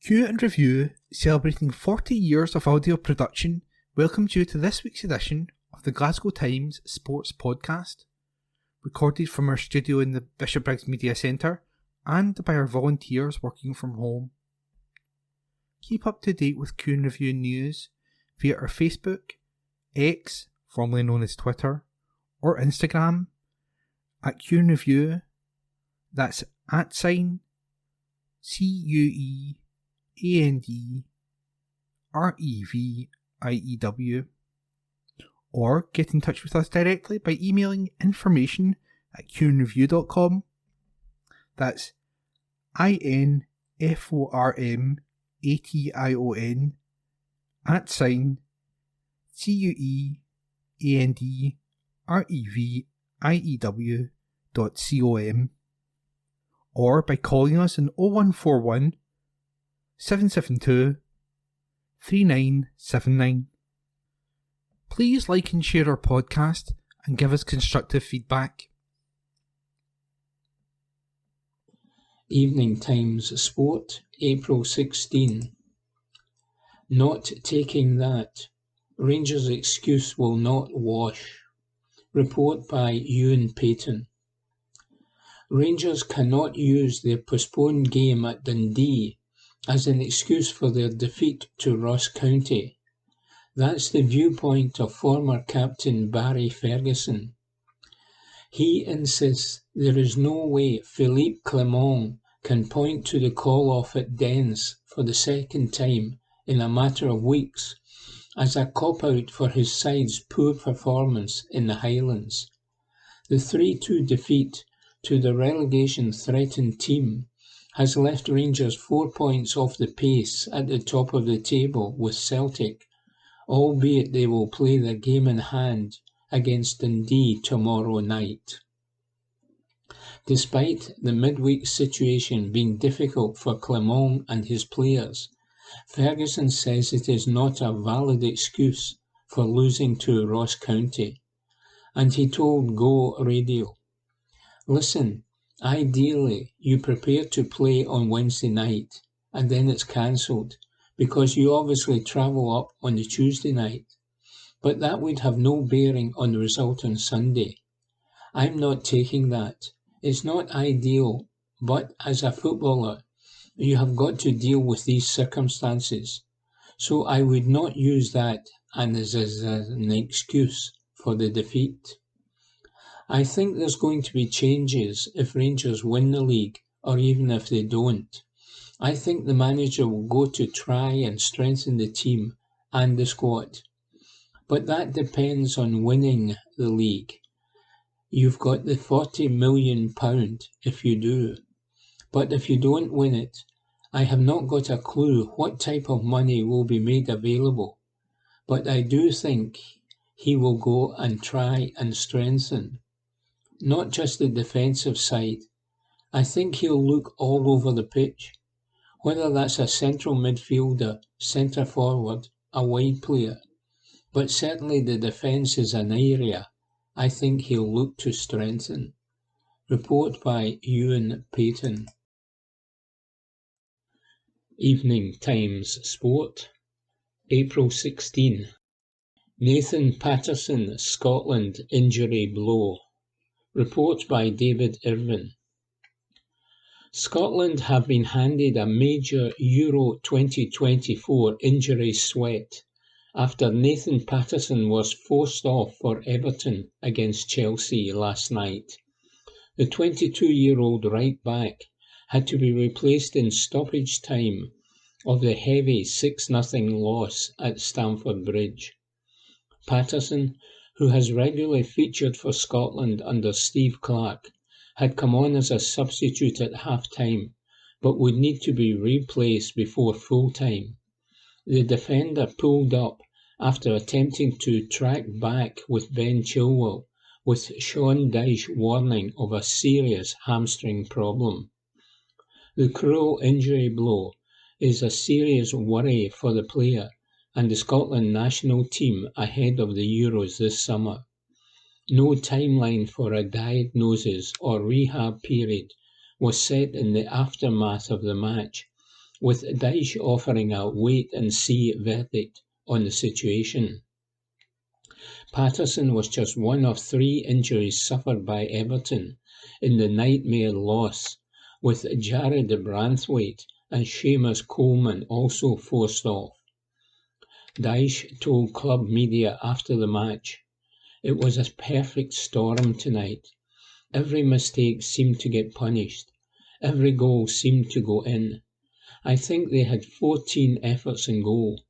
Q and Review, celebrating 40 years of audio production, welcomes you to this week's edition of the Glasgow Times Sports Podcast, recorded from our studio in the Bishopbriggs Media Centre and by our volunteers working from home. Keep up to date with Q and Review news via our Facebook, X, formerly known as Twitter, or Instagram at Q and Review. That's @CUEANDREW, or get in touch with us directly by emailing information@qandreview.com. That's INFORMATION @CUEANDREVIEW.com, or by calling us on 0141 772 3979. Please like and share our podcast and give us constructive feedback. Evening Times Sport, April 16. Not taking that. Rangers' excuse will not wash. Report by Ewan Payton. Rangers cannot use their postponed game at Dundee as an excuse for their defeat to Ross County. That's the viewpoint of former captain Barry Ferguson. He insists there is no way Philippe Clement can point to the call-off at Dens for the second time in a matter of weeks as a cop-out for his side's poor performance in the Highlands. The 3-2 defeat to the relegation-threatened team has left Rangers 4 points off the pace at the top of the table with Celtic, albeit they will play their game in hand against Dundee tomorrow night. Despite the midweek situation being difficult for Clement and his players, Ferguson says it is not a valid excuse for losing to Ross County, and he told Go Radio, "Listen, ideally you prepare to play on Wednesday night and then it's cancelled because you obviously travel up on the Tuesday night, but that would have no bearing on the result on Sunday. I'm not taking that. It's not ideal, but as a footballer, you have got to deal with these circumstances. So I would not use that as an excuse for the defeat. I think there's going to be changes if Rangers win the league, or even if they don't. I think the manager will go to try and strengthen the team and the squad. But that depends on winning the league. You've got the £40 million if you do. But if you don't win it, I have not got a clue what type of money will be made available. But I do think he will go and try and strengthen. Not just the defensive side. I think he'll look all over the pitch. Whether that's a central midfielder, centre forward, a wide player. But certainly the defence is an area I think he'll look to strengthen. Report by Ewan Payton. Evening Times Sport, April 16. Nathan Patterson, Scotland injury blow. Report by David Irvin. Scotland have been handed a major Euro 2024 injury sweat after Nathan Patterson was forced off for Everton against Chelsea last night. The 22-year-old right-back had to be replaced in stoppage time of the heavy 6-0 loss at Stamford Bridge. Patterson, who has regularly featured for Scotland under Steve Clarke, had come on as a substitute at half-time, but would need to be replaced before full-time. The defender pulled up after attempting to track back with Ben Chilwell, with Sean Dyche warning of a serious hamstring problem. The cruel injury blow is a serious worry for the player and the Scotland national team ahead of the Euros this summer. No timeline for a diagnosis or rehab period was set in the aftermath of the match, with Dyche offering a wait-and-see verdict on the situation. Patterson was just one of 3 injuries suffered by Everton in the nightmare loss, with Jared Branthwaite and Seamus Coleman also forced off. Dyche told club media after the match, "It was a perfect storm tonight. Every mistake seemed to get punished. Every goal seemed to go in. I think they had 14 efforts in goal.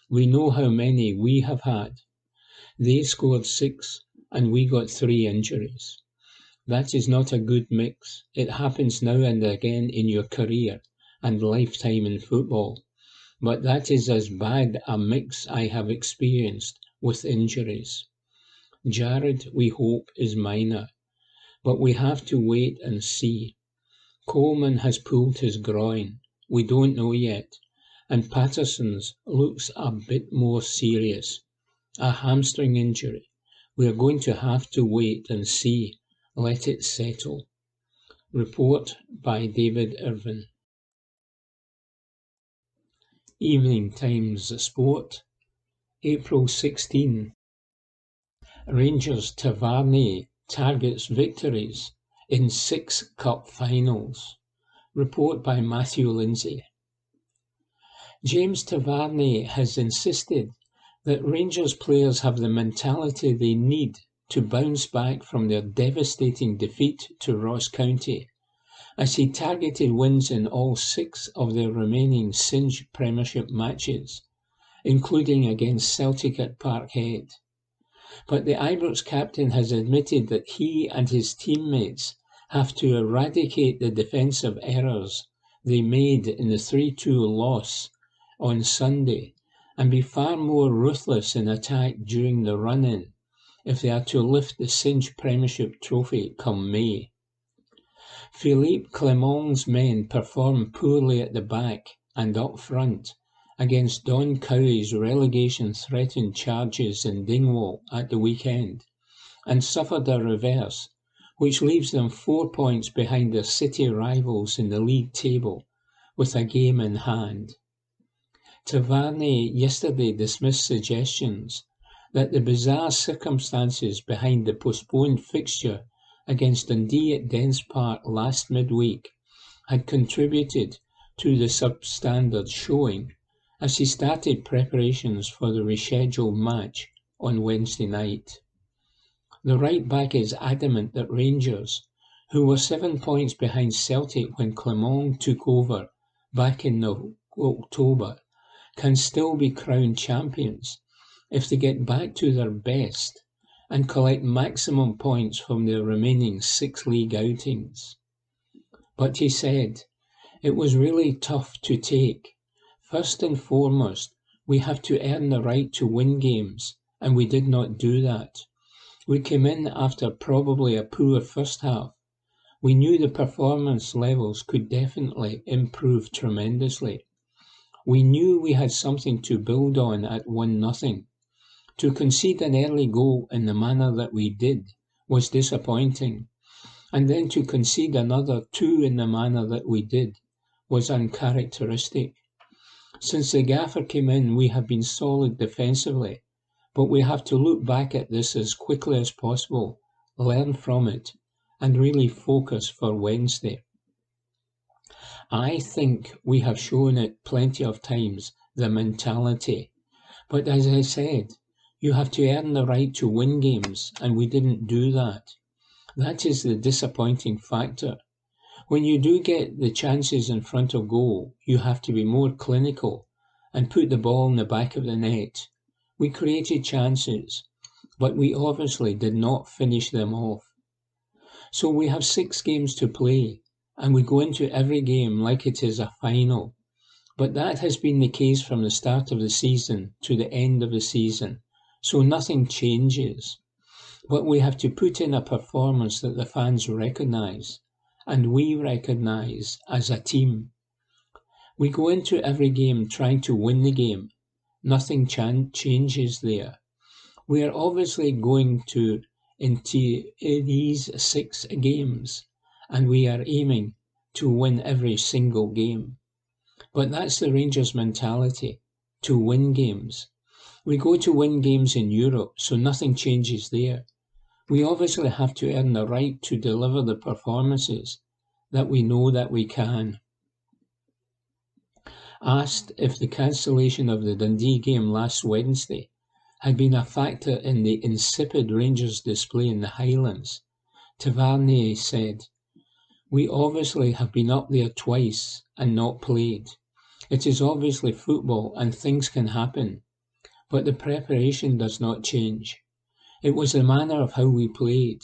We know how many we have had. They scored 6 and we got 3 injuries. That is not a good mix. It happens now and again in your career and lifetime in football. But that is as bad a mix I have experienced with injuries. Jared, we hope, is minor, but we have to wait and see. Coleman has pulled his groin. We don't know yet. And Patterson's looks a bit more serious. A hamstring injury. We are going to have to wait and see. Let it settle." Report by David Irvin. Evening Times Sport, April 16. Rangers Tavernier targets victories in 6 cup finals. Report by Matthew Lindsay. James Tavernier has insisted that Rangers players have the mentality they need to bounce back from their devastating defeat to Ross County, as he targeted wins in all 6 of their remaining Singe Premiership matches, including against Celtic at Parkhead. But the Ibrox captain has admitted that he and his teammates have to eradicate the defensive errors they made in the 3-2 loss on Sunday and be far more ruthless in attack during the run-in if they are to lift the Singe Premiership trophy come May. Philippe Clement's men performed poorly at the back and up front against Don Cowie's relegation-threatened charges in Dingwall at the weekend, and suffered a reverse, which leaves them 4 points behind their city rivals in the league table, with a game in hand. Tavernier yesterday dismissed suggestions that the bizarre circumstances behind the postponed fixture against Dundee at Dens Park last midweek had contributed to the substandard showing, as he started preparations for the rescheduled match on Wednesday night. The right-back is adamant that Rangers, who were 7 points behind Celtic when Clement took over back in October, can still be crowned champions if they get back to their best and collect maximum points from their remaining 6 league outings. But he said, "It was really tough to take. First and foremost, we have to earn the right to win games, and we did not do that. We came in after probably a poor first half. We knew the performance levels could definitely improve tremendously. We knew we had something to build on at 1-0. To concede an early goal in the manner that we did was disappointing, and then to concede another 2 in the manner that we did was uncharacteristic. Since the gaffer came in, we have been solid defensively, but we have to look back at this as quickly as possible, learn from it, and really focus for Wednesday. I think we have shown it plenty of times, the mentality. But as I said, you have to earn the right to win games, and we didn't do that. That is the disappointing factor. When you do get the chances in front of goal, you have to be more clinical and put the ball in the back of the net. We created chances, but we obviously did not finish them off. So we have 6 games to play, and we go into every game like it is a final. But that has been the case from the start of the season to the end of the season, so nothing changes. But we have to put in a performance that the fans recognise, and we recognise as a team. We go into every game trying to win the game. Nothing changes there. We are obviously going to into these 6 games, and we are aiming to win every single game. But that's the Rangers' mentality, to win games. We go to win games in Europe, so nothing changes there. We obviously have to earn the right to deliver the performances that we know that we can. Asked if the cancellation of the Dundee game last Wednesday had been a factor in the insipid Rangers display in the Highlands, Tavernier said, "We obviously have been up there twice and not played. It is obviously football and things can happen, but the preparation does not change. It was the manner of how we played.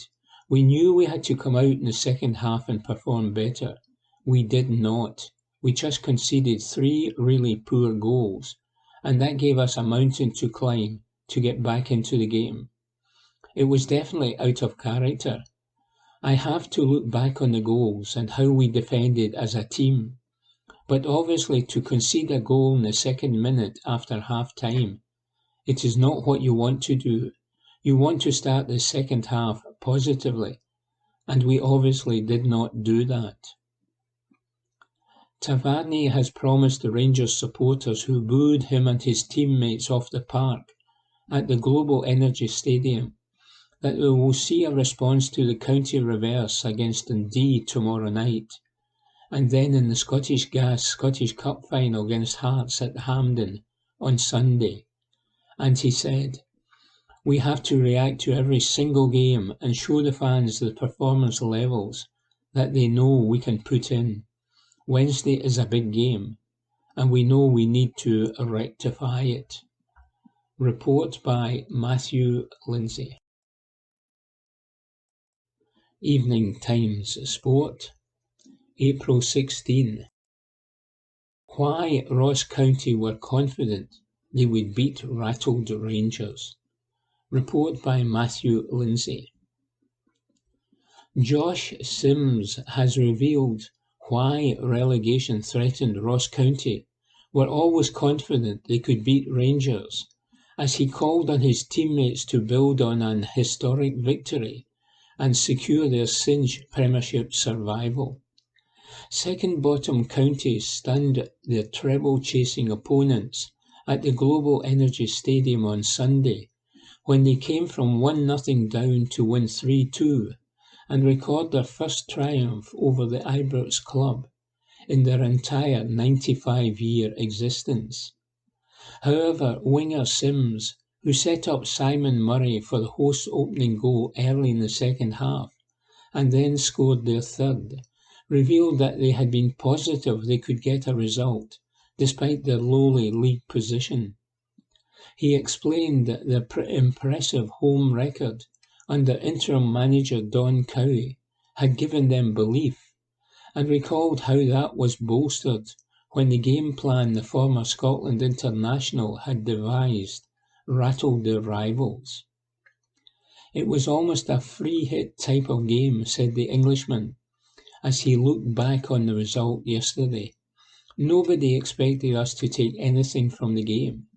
We knew we had to come out in the second half and perform better. We did not. We just conceded 3 really poor goals, and that gave us a mountain to climb to get back into the game. It was definitely out of character. I have to look back on the goals and how we defended as a team. But obviously to concede a goal in the second minute after half-time, it is not what you want to do. You want to start the second half positively, and we obviously did not do that." Tavernier has promised the Rangers supporters who booed him and his teammates off the park at the Global Energy Stadium that we will see a response to the county reverse against Dundee tomorrow night, and then in the Scottish Gas Scottish Cup final against Hearts at Hampden on Sunday. And he said, "We have to react to every single game and show the fans the performance levels that they know we can put in. Wednesday is a big game, and we know we need to rectify it." Report by Matthew Lindsay. Evening Times Sport, April 16. Why Ross County were confident they would beat rattled Rangers. Report by Matthew Lindsay. Josh Sims has revealed why relegation-threatened Ross County were always confident they could beat Rangers, as he called on his teammates to build on an historic victory and secure their Singe Premiership survival. Second-bottom counties stunned their treble-chasing opponents at the Global Energy Stadium on Sunday, when they came from 1-0 down to win 3-2 and record their first triumph over the Ibrox club in their entire 95-year existence. However, winger Sims, who set up Simon Murray for the host's opening goal early in the second half and then scored their third, revealed that they had been positive they could get a result despite their lowly league position. He explained that their impressive home record under interim manager Don Cowie had given them belief, and recalled how that was bolstered when the game plan the former Scotland international had devised rattled their rivals. "It was almost a free-hit type of game," said the Englishman, as he looked back on the result yesterday. "Nobody expected us to take anything from the game.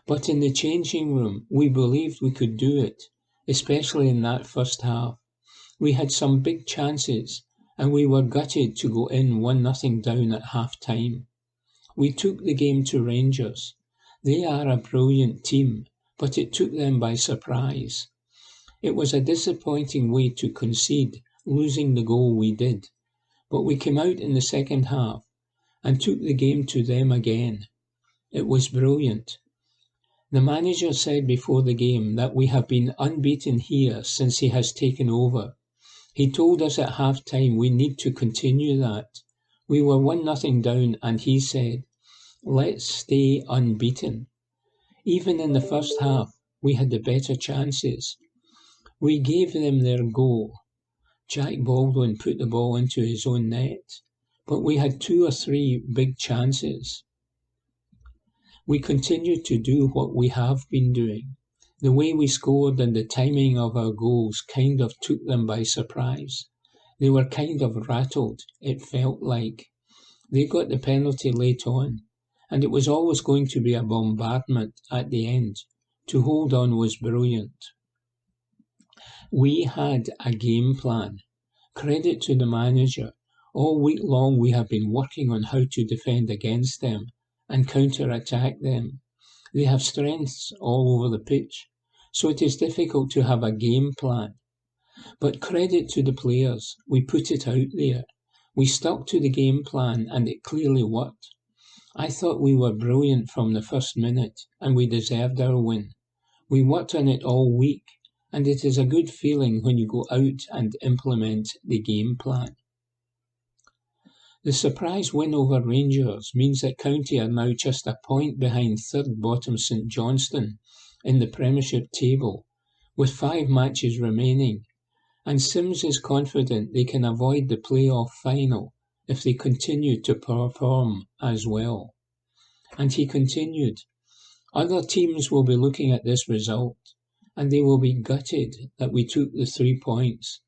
But in the changing room, we believed we could do it, especially in that first half. We had some big chances, and we were gutted to go in 1-0 down at half-time. We took the game to Rangers. They are a brilliant team, but it took them by surprise. It was a disappointing way to concede, losing the goal we did, but we came out in the second half and took the game to them again. It was brilliant. The manager said before the game that we have been unbeaten here since he has taken over. He told us at half-time we need to continue that. We were 1-0 down and he said, 'Let's stay unbeaten.' Even in the first half, we had the better chances. We gave them their goal. Jack Baldwin put the ball into his own net, but we had 2 or 3 big chances. We continued to do what we have been doing. The way we scored and the timing of our goals kind of took them by surprise. They were kind of rattled, it felt like. They got the penalty late on, and it was always going to be a bombardment at the end. To hold on was brilliant. We had a game plan. Credit to the manager. All week long we have been working on how to defend against them and counter-attack them. They have strengths all over the pitch, so it is difficult to have a game plan. But credit to the players, we put it out there. We stuck to the game plan and it clearly worked. I thought we were brilliant from the first minute and we deserved our win. We worked on it all week and it is a good feeling when you go out and implement the game plan. The surprise win over Rangers means that County are now just a point behind third bottom St Johnstone in the Premiership table, with 5 matches remaining, and Sims is confident they can avoid the playoff final if they continue to perform as well. And he continued, other teams will be looking at this result, and they will be gutted that we took the 3 points.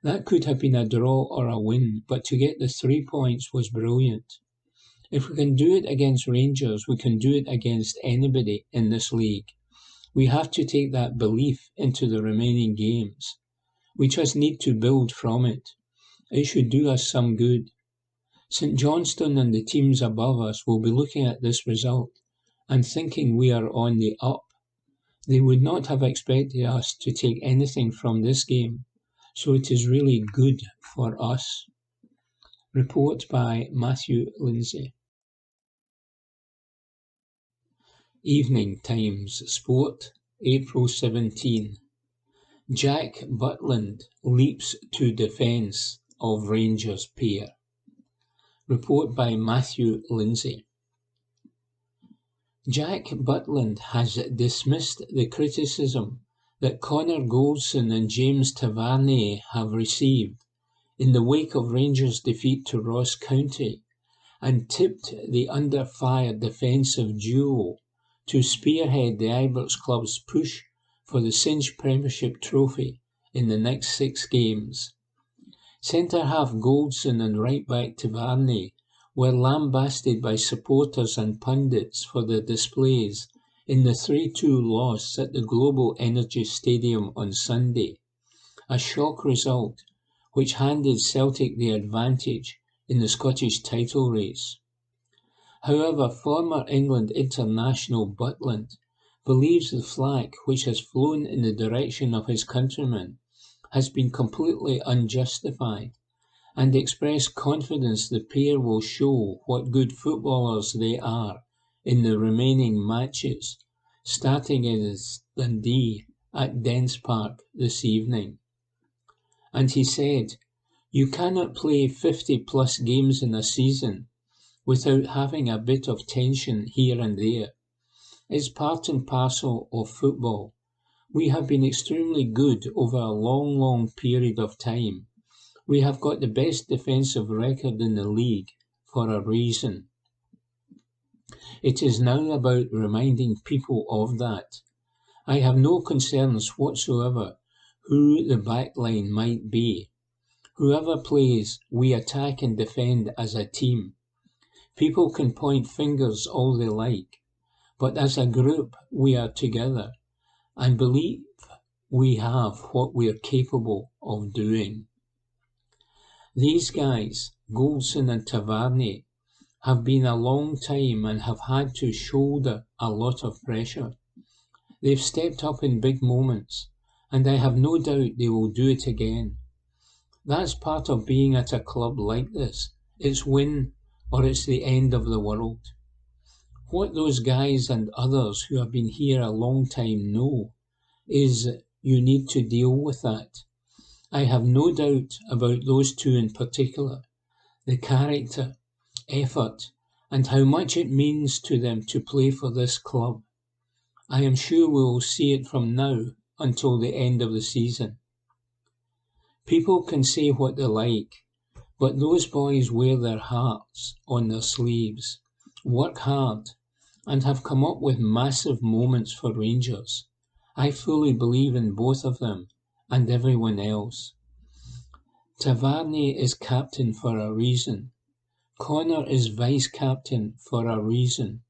That could have been a draw or a win, but to get the 3 points was brilliant. If we can do it against Rangers, we can do it against anybody in this league. We have to take that belief into the remaining games. We just need to build from it. It should do us some good. St Johnstone and the teams above us will be looking at this result and thinking we are on the up. They would not have expected us to take anything from this game. So it is really good for us. Report by Matthew Lindsay. Evening Times Sport, April 17. Jack Butland leaps to defence of Rangers pair. Report by Matthew Lindsay. Jack Butland has dismissed the criticism that Connor Goldson and James Tavernier have received in the wake of Rangers' defeat to Ross County, and tipped the under-fire defensive duo to spearhead the Ibrox club's push for the Cinch Premiership trophy in the next 6 games. Centre-half Goldson and right-back Tavernier were lambasted by supporters and pundits for their displays in the 3-2 loss at the Global Energy Stadium on Sunday, a shock result which handed Celtic the advantage in the Scottish title race. However, former England international Butland believes the flack which has flown in the direction of his countrymen has been completely unjustified, and expressed confidence the pair will show what good footballers they are in the remaining matches, starting against Dundee at Dens Park this evening. And he said, you cannot play 50-plus games in a season without having a bit of tension here and there. It's part and parcel of football. We have been extremely good over a long period of time. We have got the best defensive record in the league for a reason. It is now about reminding people of that. I have no concerns whatsoever who the backline might be. Whoever plays, we attack and defend as a team. People can point fingers all they like, but as a group we are together and believe we have what we are capable of doing. These guys, Goldson and Tavernier, have been a long time and have had to shoulder a lot of pressure. They've stepped up in big moments, and I have no doubt they will do it again. That's part of being at a club like this. It's win or it's the end of the world. What those guys and others who have been here a long time know is you need to deal with that. I have no doubt about those two in particular, the character, effort, and how much it means to them to play for this club. I am sure we will see it from now until the end of the season. People can say what they like, but those boys wear their hearts on their sleeves, work hard, and have come up with massive moments for Rangers. I fully believe in both of them and everyone else. Tavernier is captain for a reason. Connor is vice-captain for a reason.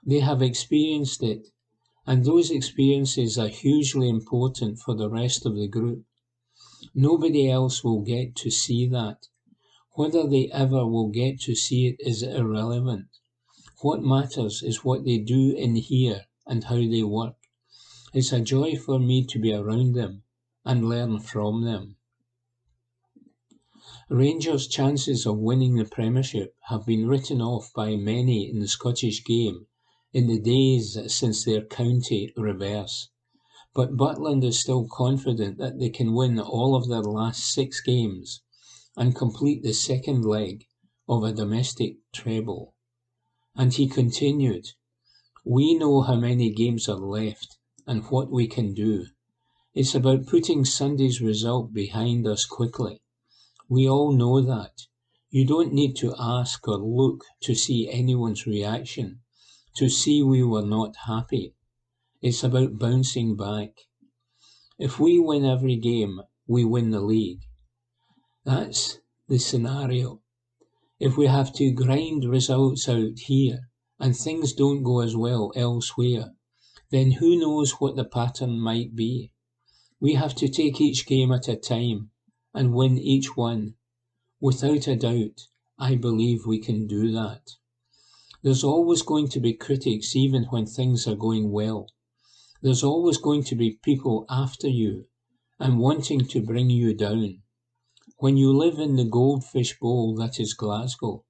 They have experienced it, and those experiences are hugely important for the rest of the group. Nobody else will get to see that. Whether they ever will get to see it is irrelevant. What matters is what they do in here and how they work. It's a joy for me to be around them and learn from them. Rangers' chances of winning the Premiership have been written off by many in the Scottish game in the days since their county reverse. But Butland is still confident that they can win all of their last 6 games and complete the second leg of a domestic treble. And he continued, "We know how many games are left and what we can do. It's about putting Sunday's result behind us quickly. We all know that. You don't need to ask or look to see anyone's reaction, to see we were not happy. It's about bouncing back. If we win every game, we win the league. That's the scenario. If we have to grind results out here and things don't go as well elsewhere, then who knows what the pattern might be. We have to take each game at a time and win each one. Without a doubt, I believe we can do that. There's always going to be critics even when things are going well. There's always going to be people after you and wanting to bring you down. When you live in the goldfish bowl that is Glasgow,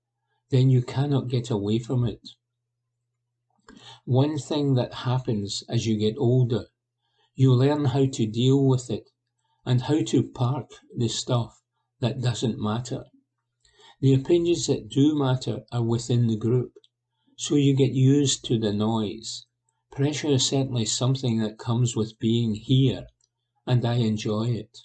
then you cannot get away from it. One thing that happens as you get older, you learn how to deal with it and how to park the stuff that doesn't matter. The opinions that do matter are within the group, so you get used to the noise. Pressure is certainly something that comes with being here, and I enjoy it.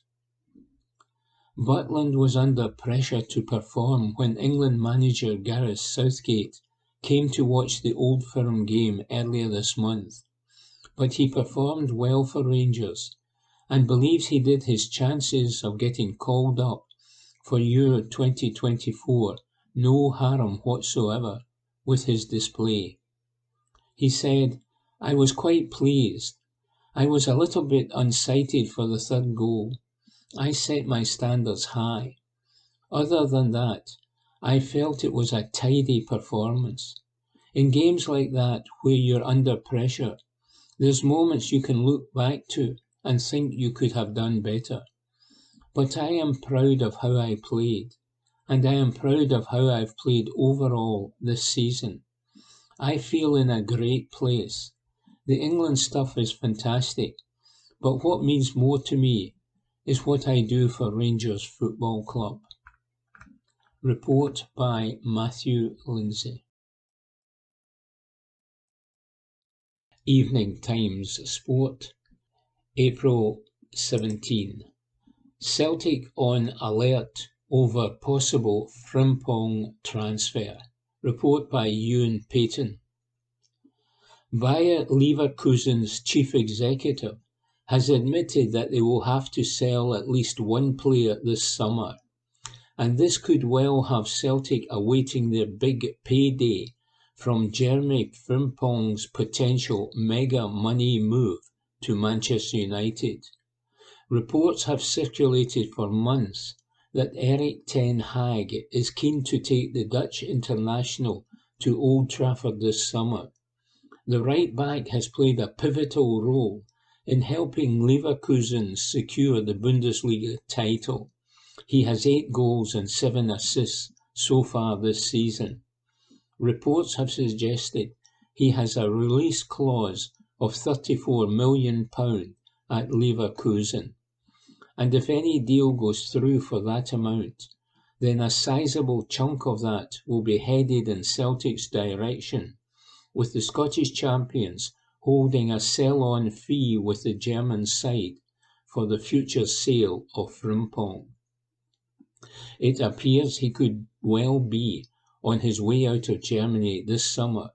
Butland was under pressure to perform when England manager Gareth Southgate came to watch the Old Firm game earlier this month, but he performed well for Rangers and believes he did his chances of getting called up for Euro 2024 no harm whatsoever with his display. He said, "I was quite pleased. I was a little bit unsighted for the third goal. I set my standards high. Other than that, I felt it was a tidy performance. In games like that, where you're under pressure, there's moments you can look back to and think you could have done better. But I am proud of how I played, and I am proud of how I've played overall this season. I feel in a great place. The England stuff is fantastic, but what means more to me is what I do for Rangers Football Club." Report by Matthew Lindsay. Evening Times Sport, April 17. Celtic on alert over possible Frimpong transfer. Report by Ewan Payton. Bayer Leverkusen's chief executive has admitted that they will have to sell at least one player this summer, and this could well have Celtic awaiting their big payday from Jeremy Frimpong's potential mega money move to Manchester United. Reports have circulated for months that Erik ten Hag is keen to take the Dutch international to Old Trafford this summer. The right-back has played a pivotal role in helping Leverkusen secure the Bundesliga title. He has 8 goals and 7 assists so far this season. Reports have suggested he has a release clause of £34 million at Leverkusen. And if any deal goes through for that amount, then a sizable chunk of that will be headed in Celtic's direction, with the Scottish champions holding a sell-on fee with the German side for the future sale of Frimpong. It appears he could well be on his way out of Germany this summer,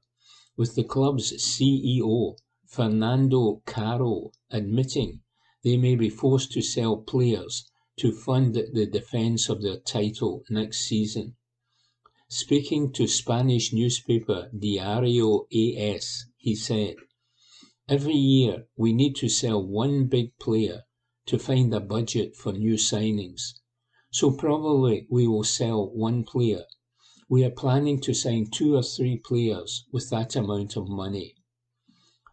with the club's CEO, Fernando Caro, admitting they may be forced to sell players to fund the defence of their title next season. Speaking to Spanish newspaper Diario AS, he said, "Every year we need to sell one big player to find a budget for new signings. so probably we will sell one player. We are planning to sign 2 or 3 players with that amount of money.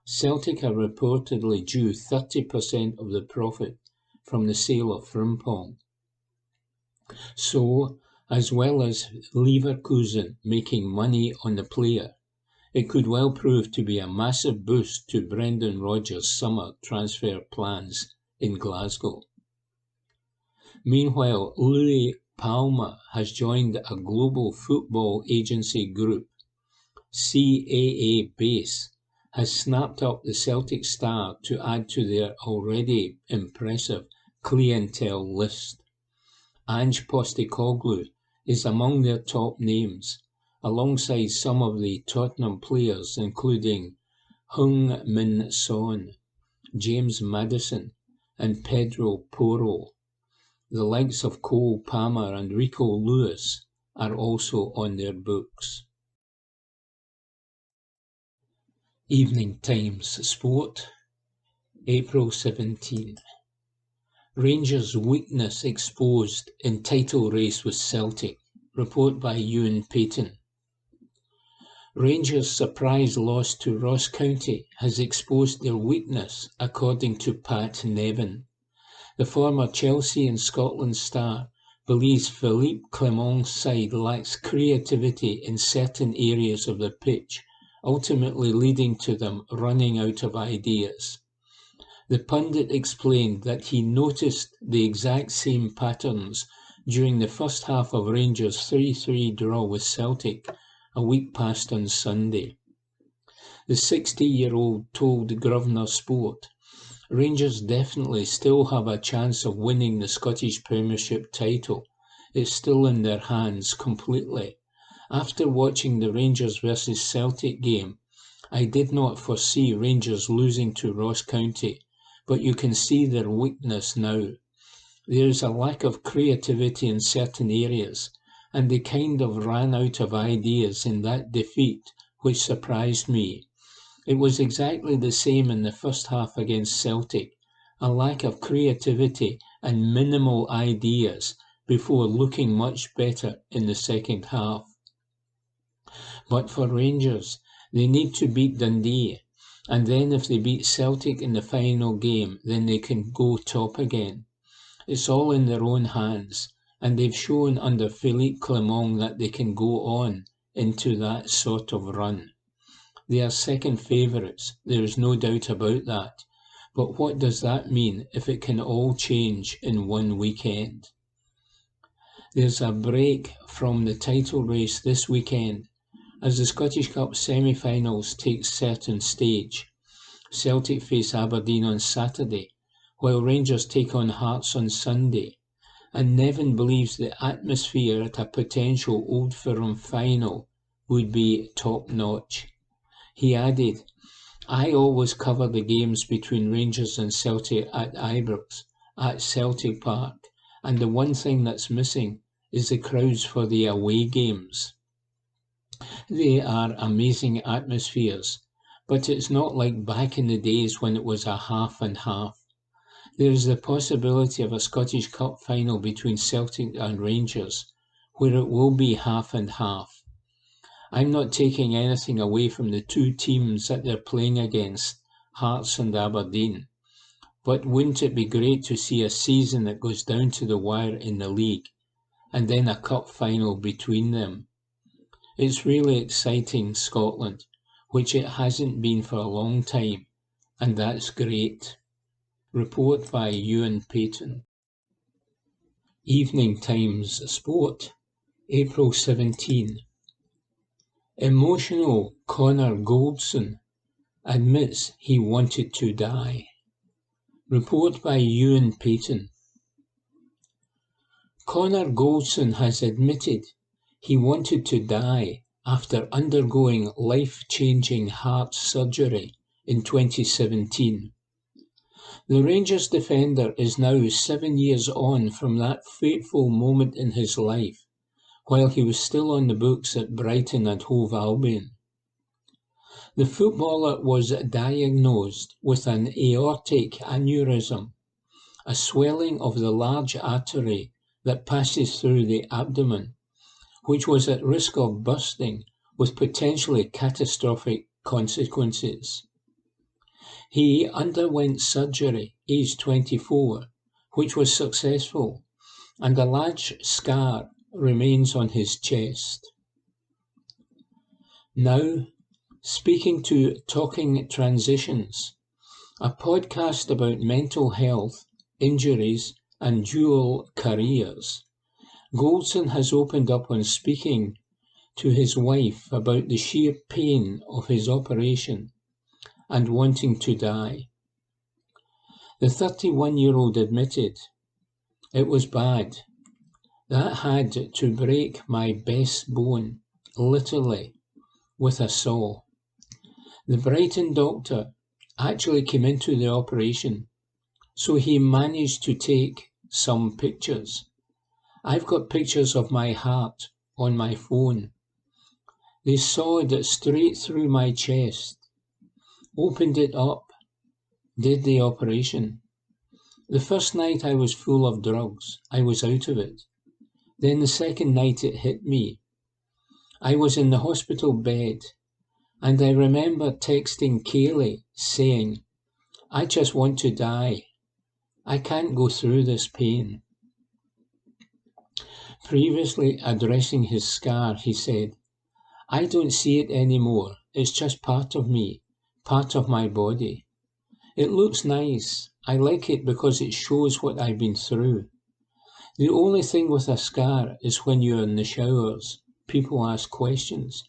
Celtic are reportedly due 30% of the profit from the sale of Frimpong. So, as well as Leverkusen making money on the player, it could well prove to be a massive boost to Brendan Rodgers' summer transfer plans in Glasgow. Meanwhile, Louis Palma has joined a global football agency group. CAA Base has snapped up the Celtic star to add to their already impressive clientele list. Ange Postecoglou is among their top names, alongside some of the Tottenham players including Heung-min Son, James Maddison and Pedro Porro. The likes of Cole Palmer and Rico Lewis are also on their books. Evening Times Sport, April 17. Rangers' weakness exposed in title race with Celtic. Report by Ewan Payton. Rangers' surprise loss to Ross County has exposed their weakness, according to Pat Nevin. The former Chelsea and Scotland star believes Philippe Clement's side lacks creativity in certain areas of the pitch, ultimately leading to them running out of ideas. The pundit explained that he noticed the exact same patterns during the first half of Rangers' 3-3 draw with Celtic a week past on Sunday. The 60-year-old told Grosvenor Sport, "Rangers definitely still have a chance of winning the Scottish Premiership title. It's still in their hands completely. After watching the Rangers versus Celtic game, I did not foresee Rangers losing to Ross County, but you can see their weakness now. There is a lack of creativity in certain areas, and they kind of ran out of ideas in that defeat, which surprised me. It was exactly the same in the first half against Celtic, a lack of creativity and minimal ideas before looking much better in the second half. But for Rangers, they need to beat Dundee, and then if they beat Celtic in the final game, then they can go top again. It's all in their own hands, and they've shown under Philippe Clement that they can go on into that sort of run. They are second favourites, there is no doubt about that, but what does that mean if it can all change in one weekend? There's a break from the title race this weekend as the Scottish Cup semi-finals take certain stage. Celtic face Aberdeen on Saturday, while Rangers take on Hearts on Sunday, and Nevin believes the atmosphere at a potential Old Firm final would be top-notch. He added, "I always cover the games between Rangers and Celtic at Ibrox, at Celtic Park, and the one thing that's missing is the crowds for the away games. They are amazing atmospheres, but it's not like back in the days when it was a half and half. There is the possibility of a Scottish Cup final between Celtic and Rangers, where it will be half and half. I'm not taking anything away from the two teams that they're playing against, Hearts and Aberdeen, but wouldn't it be great to see a season that goes down to the wire in the league, and then a cup final between them? It's really exciting Scotland, which it hasn't been for a long time, and that's great." Report by Ewan Payton. Evening Times Sport, April 17. Emotional Connor Goldson admits he wanted to die. Report by Ewan Payton. Connor Goldson has admitted he wanted to die after undergoing life-changing heart surgery in 2017. The Rangers defender is now 7 years on from that fateful moment in his life, while he was still on the books at Brighton and Hove Albion. The footballer was diagnosed with an aortic aneurysm, a swelling of the large artery that passes through the abdomen, which was at risk of bursting with potentially catastrophic consequences. He underwent surgery, aged 24, which was successful, and a large scar remains on his chest. Now, speaking to Talking Transitions, a podcast about mental health, injuries, and dual careers, Goldson has opened up on speaking to his wife about the sheer pain of his operation and wanting to die. The 31-year-old admitted, "It was bad. That had to break my best bone, literally, with a saw." The Brighton doctor actually came into the operation, so he managed to take some pictures. I've got pictures of my heart on my phone. They sawed it straight through my chest, opened it up, did the operation. The first night I was full of drugs. I was out of it. Then the second night it hit me. I was in the hospital bed, and I remember texting Kaylee saying, "I just want to die. I can't go through this pain." Previously addressing his scar, he said, "I don't see it anymore. It's just part of me, part of my body. It looks nice. I like it because it shows what I've been through. The only thing with a scar is when you're in the showers, people ask questions.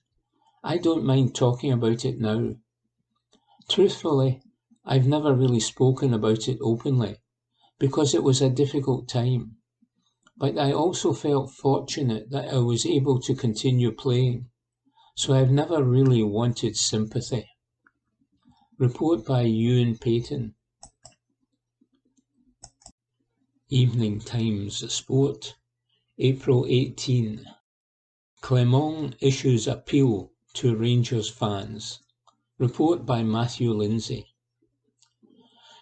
I don't mind talking about it now. Truthfully, I've never really spoken about it openly because it was a difficult time. But I also felt fortunate that I was able to continue playing, so I've never really wanted sympathy." Report by Ewan Payton. Evening Times Sport, April 18. Clermont issues appeal to Rangers fans. Report by Matthew Lindsay.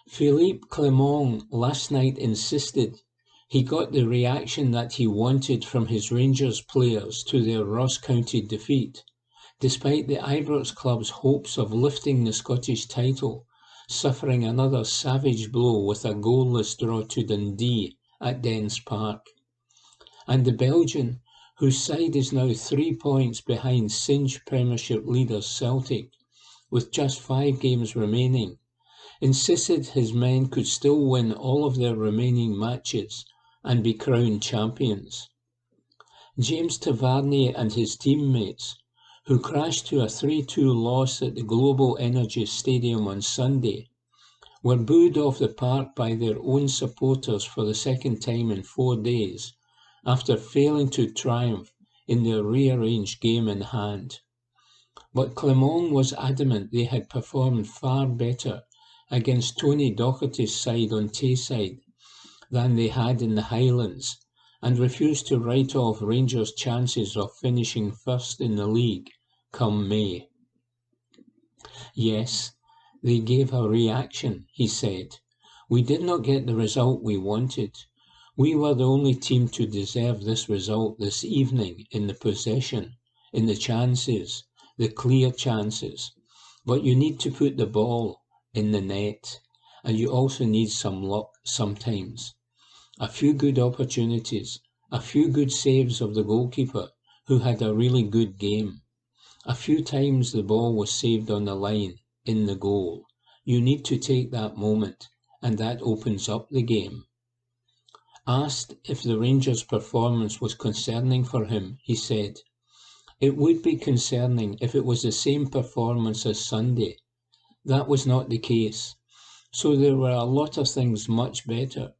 Philippe Clermont last night insisted he got the reaction that he wanted from his Rangers players to their Ross County defeat, despite the Ibrox club's hopes of lifting the Scottish title, suffering another savage blow with a goalless draw to Dundee at Dens Park. And the Belgian, whose side is now 3 points behind Singe Premiership leaders Celtic, with just 5 games remaining, insisted his men could still win all of their remaining matches and be crowned champions. James Tavernier and his teammates, who crashed to a 3-2 loss at the Global Energy Stadium on Sunday, were booed off the park by their own supporters for the second time in 4 days, after failing to triumph in their rearranged game in hand. But Clermont was adamant they had performed far better against Tony Docherty's side on Tayside than they had in the Highlands, and refused to write off Rangers' chances of finishing first in the league come May. "Yes, they gave a reaction," he said. "We did not get the result we wanted. We were the only team to deserve this result this evening in the possession, in the chances, the clear chances. But you need to put the ball in the net, and you also need some luck sometimes. A few good opportunities, a few good saves of the goalkeeper, who had a really good game. A few times the ball was saved on the line, in the goal. You need to take that moment, and that opens up the game." Asked if the Rangers' performance was concerning for him, he said, "It would be concerning if it was the same performance as Sunday. That was not the case. So there were a lot of things much better.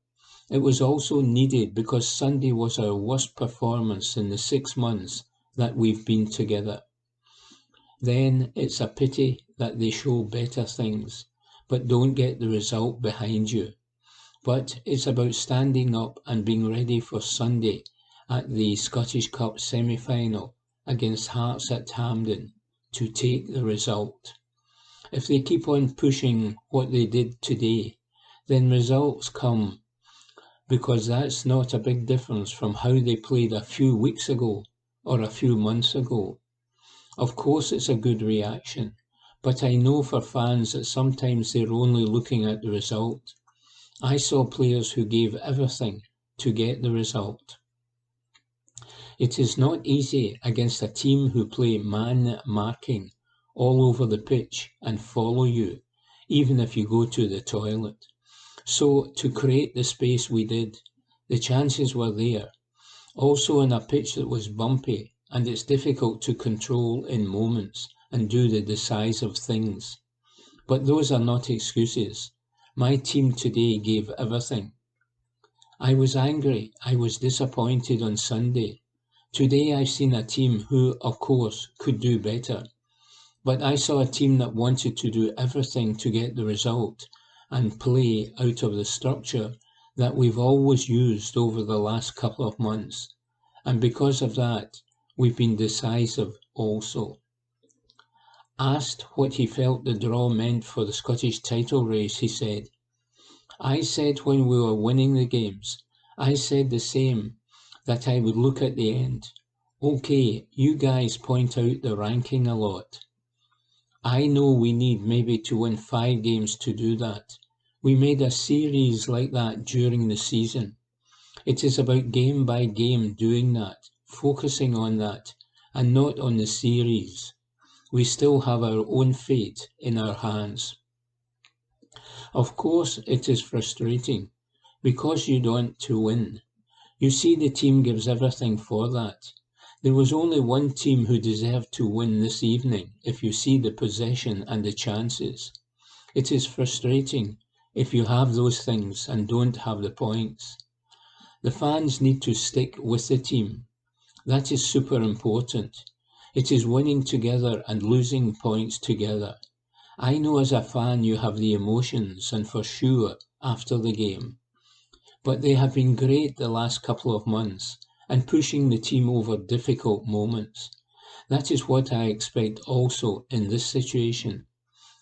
It was also needed because Sunday was our worst performance in the 6 months that we've been together. Then it's a pity that they show better things, but don't get the result behind you. But it's about standing up and being ready for Sunday at the Scottish Cup semi-final against Hearts at Hampden to take the result. If they keep on pushing what they did today, then results come because that's not a big difference from how they played a few weeks ago or a few months ago. Of course it's a good reaction, but I know for fans that sometimes they're only looking at the result. I saw players who gave everything to get the result. It is not easy against a team who play man marking all over the pitch and follow you, even if you go to the toilet. So to create the space we did, the chances were there. Also on a pitch that was bumpy, and it's difficult to control in moments and do the decisive things. But those are not excuses. My team today gave everything. I was angry, I was disappointed on Sunday. Today I've seen a team who, of course, could do better. But I saw a team that wanted to do everything to get the result and play out of the structure that we've always used over the last couple of months. And because of that, we've been decisive also. Asked what he felt the draw meant for the Scottish title race, he said, "I said when we were winning the games, I said the same, that I would look at the end. Okay, you guys point out the ranking a lot. I know we need maybe to win 5 games to do that. We made a series like that during the season. It is about game by game doing that, focusing on that, and not on the series. We still have our own fate in our hands. Of course, it is frustrating, because you want to win. You see the team gives everything for that. There was only one team who deserved to win this evening, if you see the possession and the chances. It is frustrating if you have those things and don't have the points. The fans need to stick with the team. That is super important. It is winning together and losing points together. I know as a fan you have the emotions, and for sure after the game. But they have been great the last couple of months and pushing the team over difficult moments. That is what I expect also in this situation.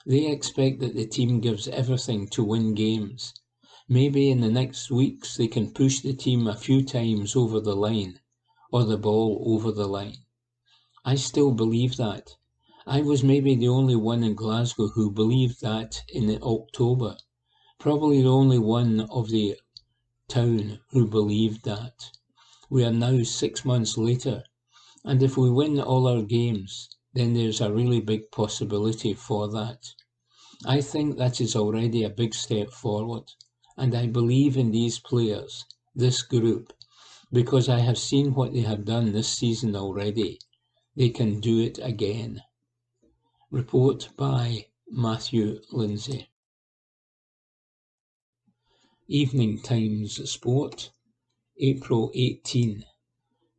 They expect that the team gives everything to win games. Maybe in the next weeks they can push the team a few times over the line, or the ball over the line. I still believe that. I was maybe the only one in Glasgow who believed that in October. Probably the only one of the town who believed that. We are now 6 months later, and if we win all our games, then there's a really big possibility for that. I think that is already a big step forward, and I believe in these players, this group, because I have seen what they have done this season already. They can do it again. Report by Matthew Lindsay. Evening Times Sport, April 18.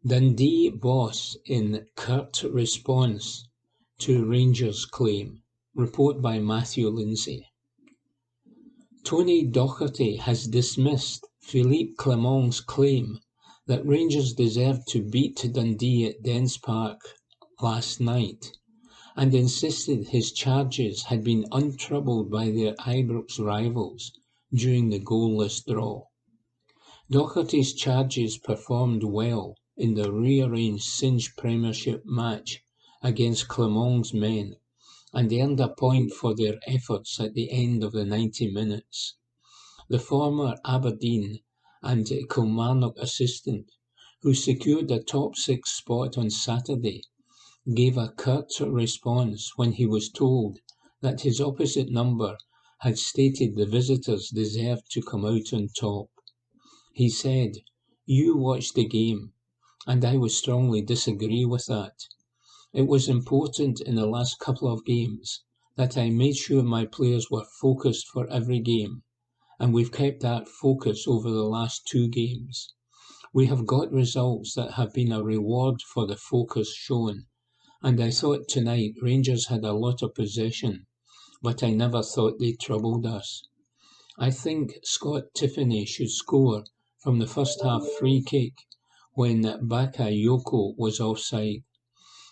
Dundee boss in curt response to Rangers claim. Report by Matthew Lindsay. Tony Docherty has dismissed Philippe Clement's claim that Rangers deserved to beat Dundee at Dens Park last night, and insisted his charges had been untroubled by their Ibrox rivals during the goalless draw. Docherty's charges performed well in the rearranged Singe Premiership match against Clement's men and earned a point for their efforts at the end of the 90 minutes. The former Aberdeen and Kilmarnock assistant, who secured a top 6 spot on Saturday, gave a curt response when he was told that his opposite number had stated the visitors deserved to come out on top. He said, "You watched the game, and I would strongly disagree with that. It was important in the last couple of games that I made sure my players were focused for every game, and we've kept that focus over the last 2 games. We have got results that have been a reward for the focus shown, and I thought tonight Rangers had a lot of possession, but I never thought they troubled us. I think Scott Tiffany should score from the first half free kick when Bakayoko was offside.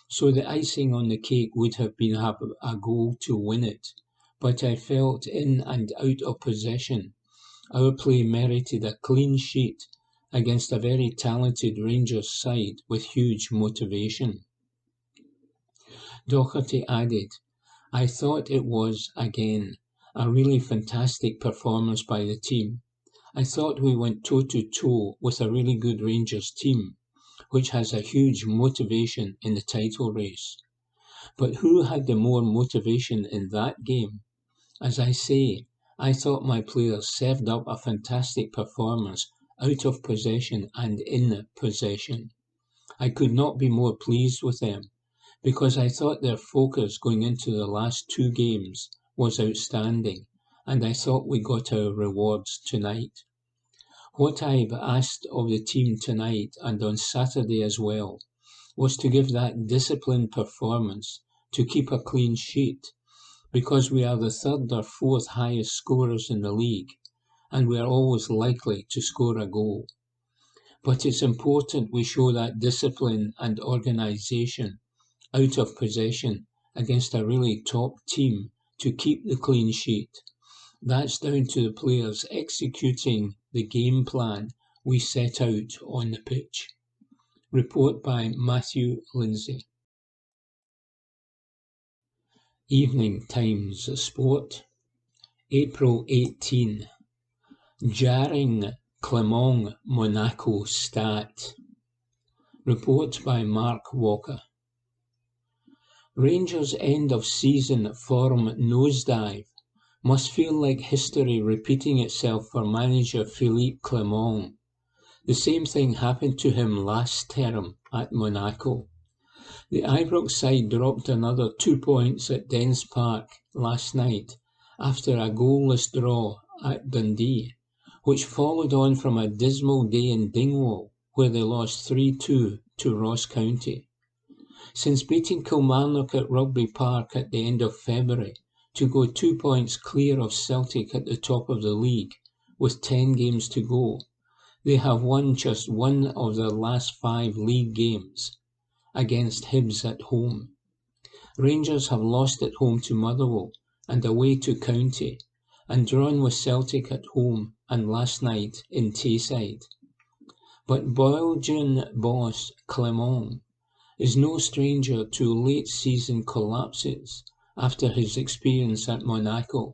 So the icing on the cake would have been a goal to win it, but I felt in and out of possession Our play merited a clean sheet against a very talented Rangers side with huge motivation. Doherty added, I thought it was, again, a really fantastic performance by the team. I thought we went toe-to-toe with a really good Rangers team, which has a huge motivation in the title race. But who had the more motivation in that game? As I say, I thought my players served up a fantastic performance out of possession and in possession. I could not be more pleased with them, because I thought their focus going into the last two games was outstanding, and I thought we got our rewards tonight. What I've asked of the team tonight and on Saturday as well was to give that disciplined performance, to keep a clean sheet, because we are the third or fourth highest scorers in the league, and we are always likely to score a goal. But it's important we show that discipline and organisation out of possession against a really top team to keep the clean sheet. That's down to the players executing the game plan we set out on the pitch. Report by Matthew Lindsay. Evening Times Sport, April 18. Jarring Clermont Monaco stat. Report by Mark Walker. Rangers' end of season form nosedive must feel like history repeating itself for manager Philippe Clermont. The same thing happened to him last term at Monaco. The Ibrox side dropped another 2 points at Dens Park last night after a goalless draw at Dundee, which followed on from a dismal day in Dingwall where they lost 3-2 to Ross County. Since beating Kilmarnock at Rugby Park at the end of February to go 2 points clear of Celtic at the top of the league with 10 games to go, they have won just one of their last 5 league games, against Hibs at home. Rangers have lost at home to Motherwell and away to County, and drawn with Celtic at home and last night in Tayside. But Belgian boss Clermont is no stranger to late season collapses after his experience at Monaco.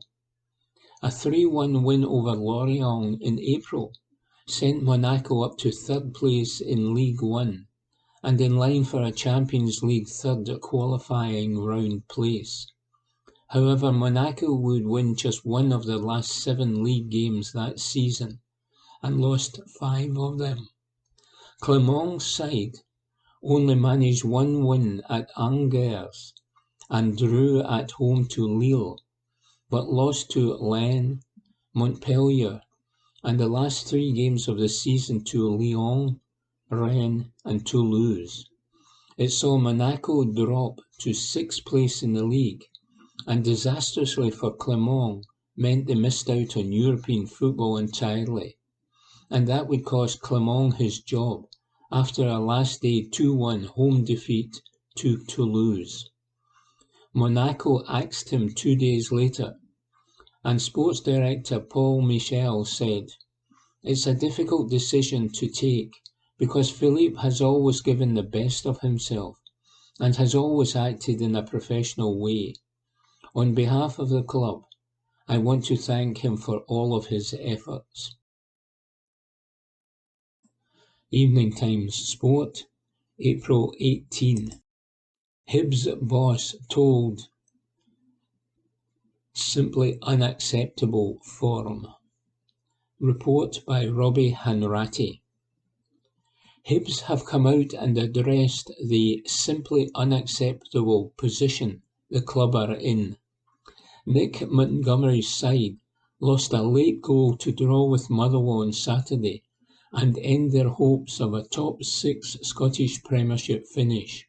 A 3-1 win over Lorient in April sent Monaco up to third place in League One and in line for a Champions League third qualifying round place. However, Monaco would win just one of their last 7 league games that season and lost 5 of them. Clermont's side only managed 1 win at Angers and drew at home to Lille, but lost to Lens, Montpellier, and the last 3 games of the season to Lyon, Rennes and Toulouse. It saw Monaco drop to 6th place in the league, and disastrously for Clermont meant they missed out on European football entirely, and that would cost Clermont his job after a last day 2-1 home defeat to Toulouse. Monaco axed him 2 days later, and sports director Paul Michel said, "It's a difficult decision to take because Philippe has always given the best of himself and has always acted in a professional way. On behalf of the club, I want to thank him for all of his efforts." Evening Times Sport, April 18. Hibs boss told simply unacceptable form. Report by Robbie Hanratty. Hibs have come out and addressed the simply unacceptable position the club are in. Nick Montgomery's side lost a late goal to draw with Motherwell on Saturday and end their hopes of a top 6 Scottish Premiership finish.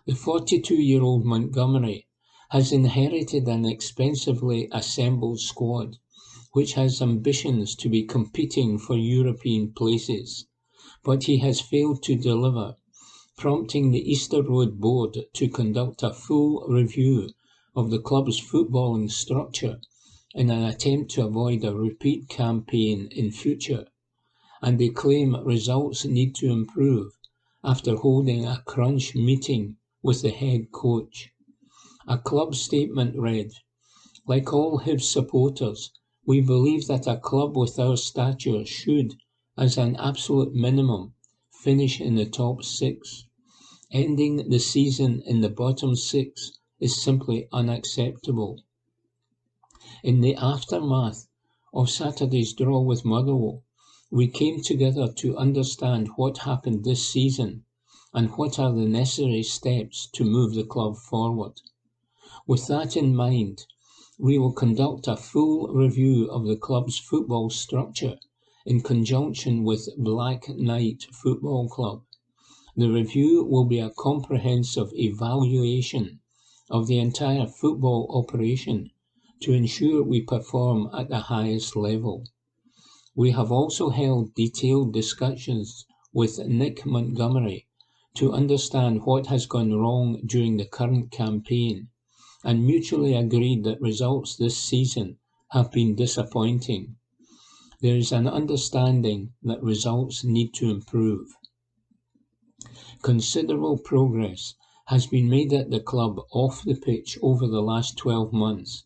The 42-year-old Montgomery has inherited an expensively assembled squad, which has ambitions to be competing for European places, but he has failed to deliver, prompting the Easter Road board to conduct a full review of the club's footballing structure in an attempt to avoid a repeat campaign in future, and they claim results need to improve after holding a crunch meeting with the head coach. A club statement read, "Like all Hibs supporters, we believe that a club with our stature should, as an absolute minimum, finish in the top six. Ending the season in the bottom six is simply unacceptable." In the aftermath of Saturday's draw with Motherwell, we came together to understand what happened this season and what are the necessary steps to move the club forward. With that in mind, we will conduct a full review of the club's football structure in conjunction with Black Knight Football Club. The review will be a comprehensive evaluation of the entire football operation to ensure we perform at the highest level. We have also held detailed discussions with Nick Montgomery to understand what has gone wrong during the current campaign and mutually agreed that results this season have been disappointing. There is an understanding that results need to improve. Considerable progress has been made at the club off the pitch over the last 12 months.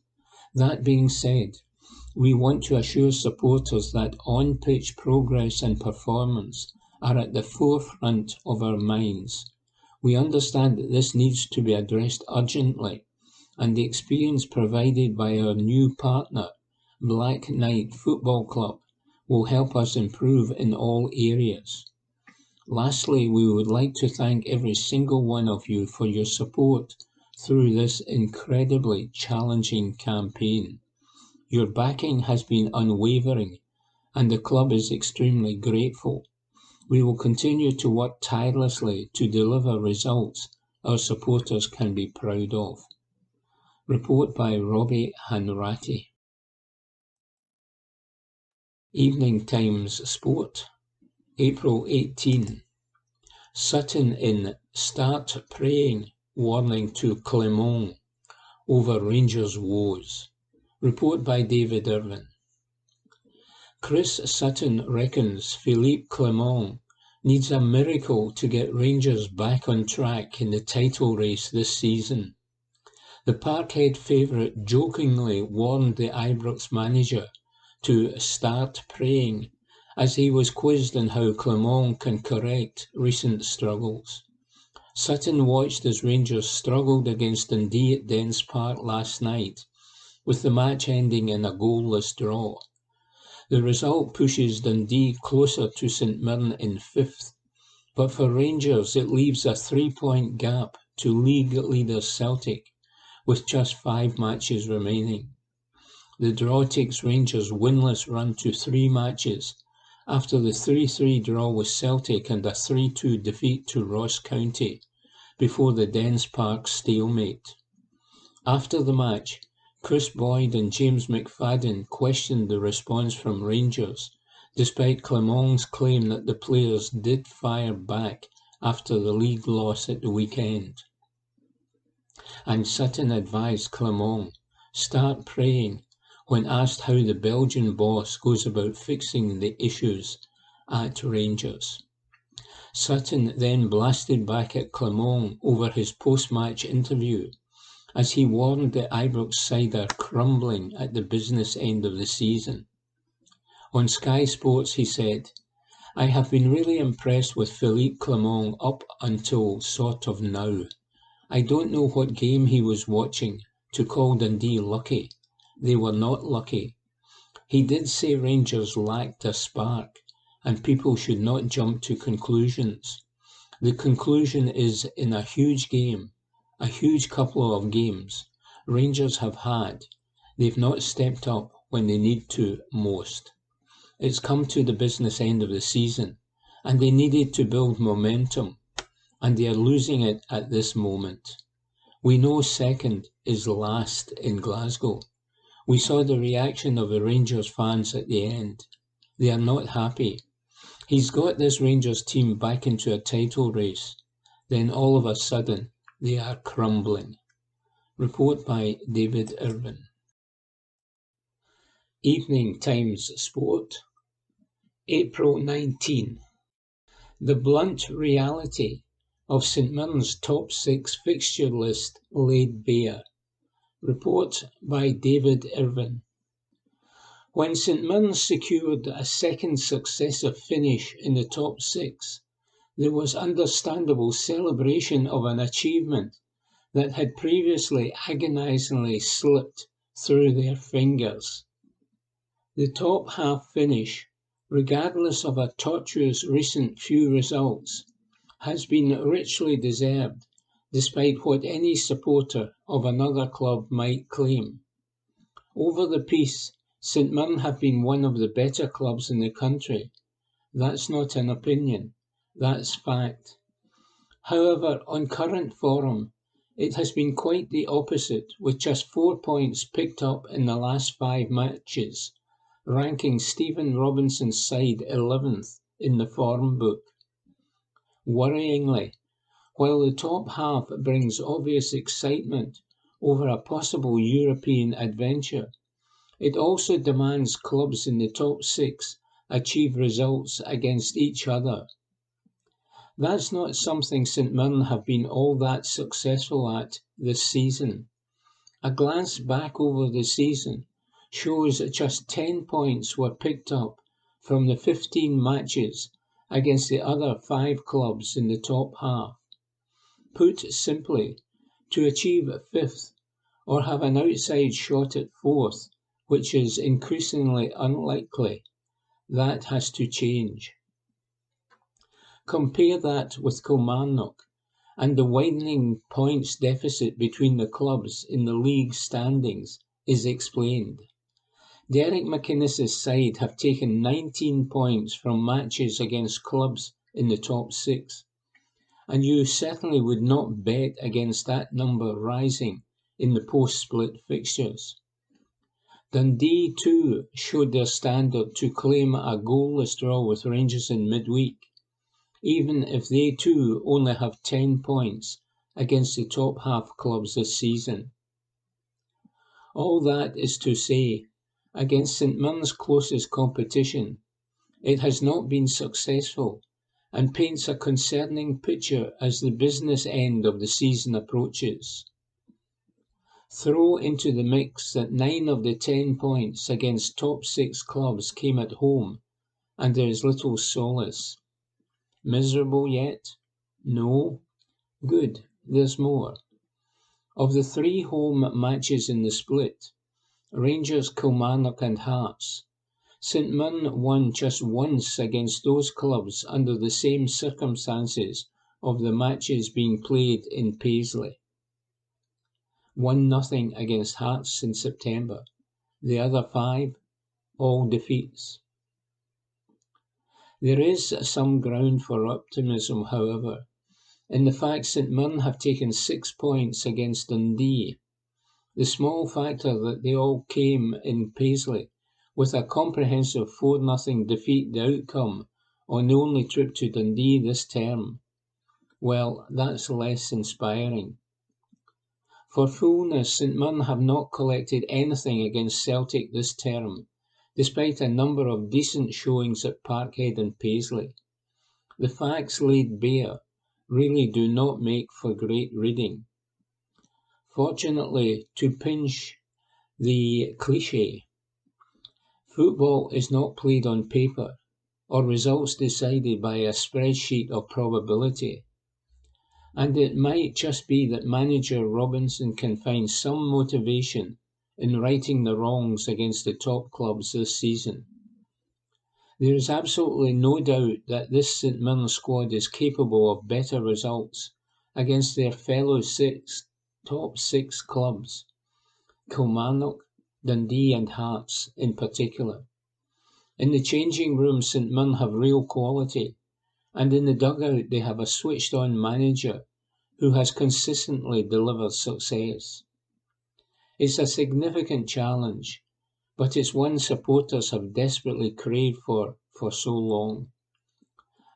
That being said, we want to assure supporters that on-pitch progress and performance are at the forefront of our minds. We understand that this needs to be addressed urgently, and the experience provided by our new partner, Black Knight Football Club, will help us improve in all areas. Lastly, we would like to thank every single one of you for your support through this incredibly challenging campaign. Your backing has been unwavering, and the club is extremely grateful. We will continue to work tirelessly to deliver results our supporters can be proud of. Report by Robbie Hanratty. Evening Times Sport, April 18. Sutton in "Start Praying" warning to Clermont over Rangers' woes. Report by David Irvin. Chris Sutton reckons Philippe Clermont needs a miracle to get Rangers back on track in the title race this season. The Parkhead favourite jokingly warned the Ibrox manager to "start praying" as he was quizzed on how Clermont can correct recent struggles. Sutton watched as Rangers struggled against Dundee at Dens Park last night, with the match ending in a goalless draw. The result pushes Dundee closer to St Mirren in 5th, but for Rangers it leaves a 3-point gap to league leaders Celtic, with just 5 matches remaining. The draw takes Rangers' winless run to 3 matches, after the 3-3 draw with Celtic and a 3-2 defeat to Ross County, before the Dens Park stalemate. After the match, Chris Boyd and James McFadden questioned the response from Rangers, despite Clermont's claim that the players did fire back after the league loss at the weekend. And Sutton advised Clermont, "Start praying," when asked how the Belgian boss goes about fixing the issues at Rangers. Sutton then blasted back at Clermont over his post-match interview, as he warned the Ibrox side are crumbling at the business end of the season. On Sky Sports he said, "I have been really impressed with Philippe Clermont up until sort of now. I don't know what game he was watching to call Dundee lucky. They were not lucky. He did say Rangers lacked a spark, and people should not jump to conclusions. The conclusion is in a huge game, a huge couple of games, Rangers have had. They've not stepped up when they need to most. It's come to the business end of the season, and they needed to build momentum, and they are losing it at this moment. We know second is last in Glasgow. We saw the reaction of the Rangers fans at the end. They are not happy. He's got this Rangers team back into a title race. Then all of a sudden, they are crumbling." Report by David Irvin. Evening Times Sport, April 19. The blunt reality of St Mirren's top 6 fixture list laid bare. Report by David Irvin. When St Mirren secured a second successive finish in the top 6, there was understandable celebration of an achievement that had previously agonisingly slipped through their fingers. The top half finish, regardless of a tortuous recent few results, has been richly deserved, despite what any supporter of another club might claim. Over the piece, St Mirren have been one of the better clubs in the country. That's not an opinion, that's fact. However, on current form, it has been quite the opposite, with just 4 points picked up in the last 5 matches, ranking Stephen Robinson's side 11th in the form book. Worryingly, while the top half brings obvious excitement over a possible European adventure, it also demands clubs in the top 6 achieve results against each other. That's not something St Mirren have been all that successful at this season. A glance back over the season shows that just 10 points were picked up from the 15 matches against the other 5 clubs in the top half. Put simply, to achieve 5th or have an outside shot at 4th, which is increasingly unlikely, that has to change. Compare that with Kilmarnock, and the widening points deficit between the clubs in the league standings is explained. Derek McInnes's side have taken 19 points from matches against clubs in the top 6, and you certainly would not bet against that number rising in the post-split fixtures. Dundee too showed their standard to claim a goalless draw with Rangers in midweek, even if they too only have 10 points against the top half clubs this season. All that is to say, against St Mirren's closest competition, it has not been successful and paints a concerning picture as the business end of the season approaches. Throw into the mix that 9 of the 10 points against top 6 clubs came at home, and there is little solace. Miserable yet? No? Good, there's more. Of the 3 home matches in the split, Rangers, Kilmarnock and Hearts, St Mirren won just once against those clubs under the same circumstances of the matches being played in Paisley. 1-0 against Hearts in September. The other 5, all defeats. There is some ground for optimism, however, in the fact St Mirren have taken 6 points against Dundee. The small factor that they all came in Paisley with a comprehensive 4-0 defeat the outcome on the only trip to Dundee this term. Well, that's less inspiring. For fullness, St Mirren have not collected anything against Celtic this term, despite a number of decent showings at Parkhead and Paisley. The facts laid bare really do not make for great reading. Fortunately, to pinch the cliché, football is not played on paper or results decided by a spreadsheet of probability. And it might just be that manager Robinson can find some motivation in righting the wrongs against the top clubs this season. There is absolutely no doubt that this St Mirren squad is capable of better results against their fellow top 6 clubs, Kilmarnock, Dundee and Hearts in particular. In the changing room, St Mirren have real quality, and in the dugout they have a switched-on manager who has consistently delivered success. It's a significant challenge, but it's one supporters have desperately craved for so long.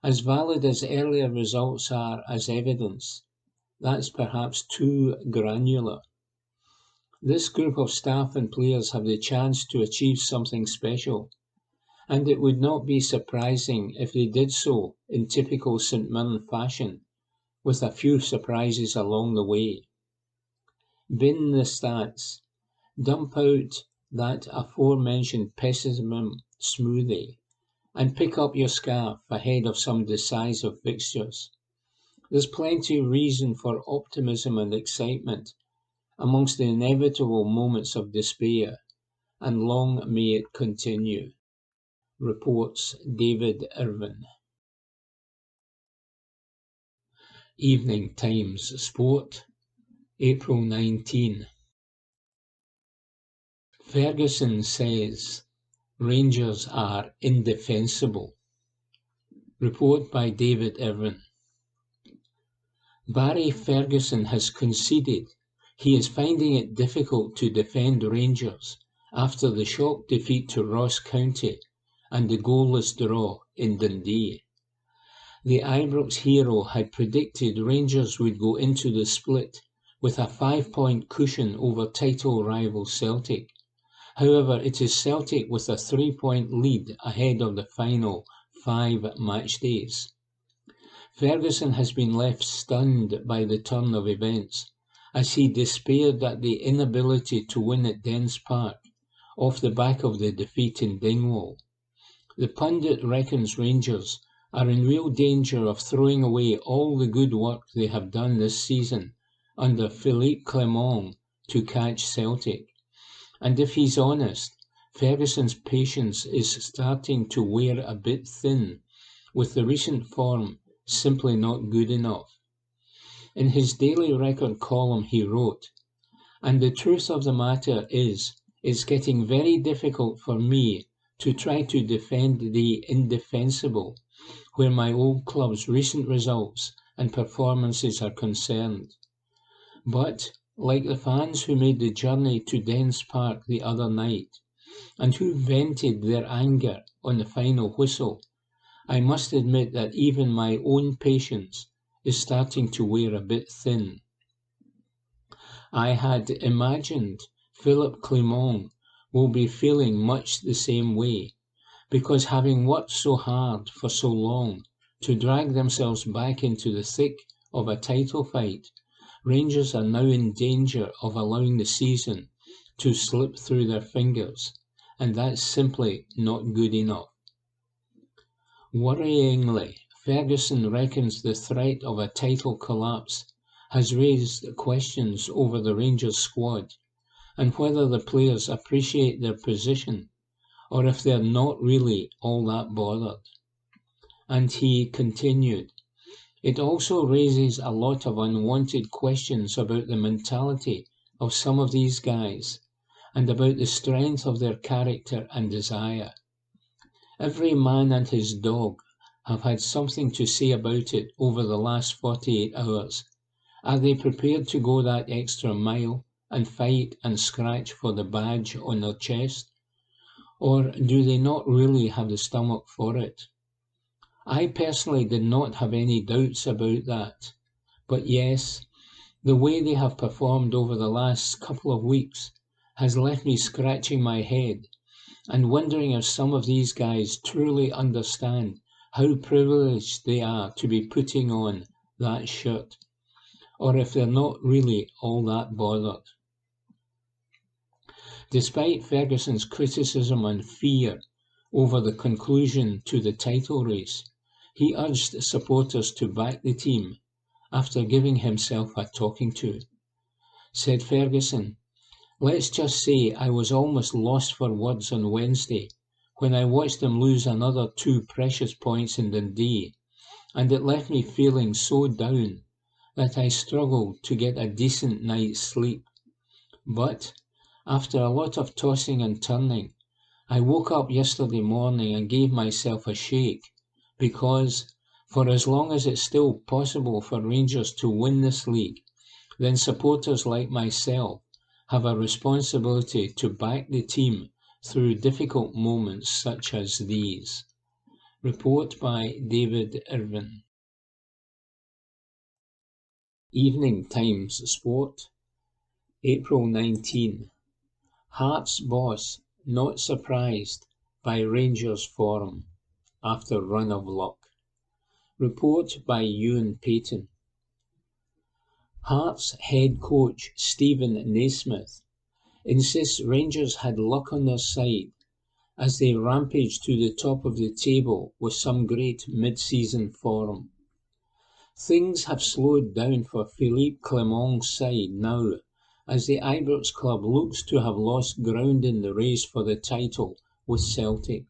As valid as earlier results are as evidence, that's perhaps too granular. This group of staff and players have the chance to achieve something special, and it would not be surprising if they did so in typical St Mirren fashion, with a few surprises along the way. Bin the stats. Dump out that aforementioned pessimism smoothie, and pick up your scarf ahead of some decisive fixtures. There's plenty of reason for optimism and excitement amongst the inevitable moments of despair, and long may it continue, reports David Irvin. Evening Times Sport, April 19. Ferguson says Rangers are indefensible. Report by David Irvin. Barry Ferguson has conceded he is finding it difficult to defend Rangers after the shock defeat to Ross County and the goalless draw in Dundee. The Ibrox hero had predicted Rangers would go into the split with a 5-point cushion over title rival Celtic. However, it is Celtic with a 3-point lead ahead of the final 5 match days. Ferguson has been left stunned by the turn of events, as he despaired at the inability to win at Dens Park, off the back of the defeat in Dingwall. The pundit reckons Rangers are in real danger of throwing away all the good work they have done this season under Philippe Clement to catch Celtic. And if he's honest, Ferguson's patience is starting to wear a bit thin, with the recent form simply not good enough. In his Daily Record column he wrote, "And the truth of the matter is, it's getting very difficult for me to try to defend the indefensible, where my old club's recent results and performances are concerned. But, like the fans who made the journey to Dens Park the other night, and who vented their anger on the final whistle, I must admit that even my own patience is starting to wear a bit thin. I had imagined Philippe Clement will be feeling much the same way, because having worked so hard for so long to drag themselves back into the thick of a title fight, Rangers are now in danger of allowing the season to slip through their fingers, and that's simply not good enough." Worryingly, Ferguson reckons the threat of a title collapse has raised questions over the Rangers squad and whether the players appreciate their position or if they're not really all that bothered. And he continued, "It also raises a lot of unwanted questions about the mentality of some of these guys and about the strength of their character and desire. Every man and his dog have had something to say about it over the last 48 hours. Are they prepared to go that extra mile and fight and scratch for the badge on their chest? Or do they not really have the stomach for it? I personally did not have any doubts about that. But yes, the way they have performed over the last couple of weeks has left me scratching my head and wondering if some of these guys truly understand how privileged they are to be putting on that shirt, or if they're not really all that bothered." Despite Ferguson's criticism and fear over the conclusion to the title race, he urged supporters to back the team after giving himself a talking to. Said Ferguson, "Let's just say I was almost lost for words on Wednesday when I watched them lose another 2 precious points in Dundee, and it left me feeling so down that I struggled to get a decent night's sleep. But, after a lot of tossing and turning, I woke up yesterday morning and gave myself a shake, because, for as long as it's still possible for Rangers to win this league, then supporters like myself have a responsibility to back the team through difficult moments such as these." Report by David Irvin. Evening Times Sport, April 19. Hearts boss not surprised by Rangers' form after run of luck. Report by Ewan Payton. Hearts head coach Stephen Naismith insists Rangers had luck on their side as they rampage to the top of the table with some great mid-season form. Things have slowed down for Philippe Clement's side now as the Ibrox club looks to have lost ground in the race for the title with Celtic.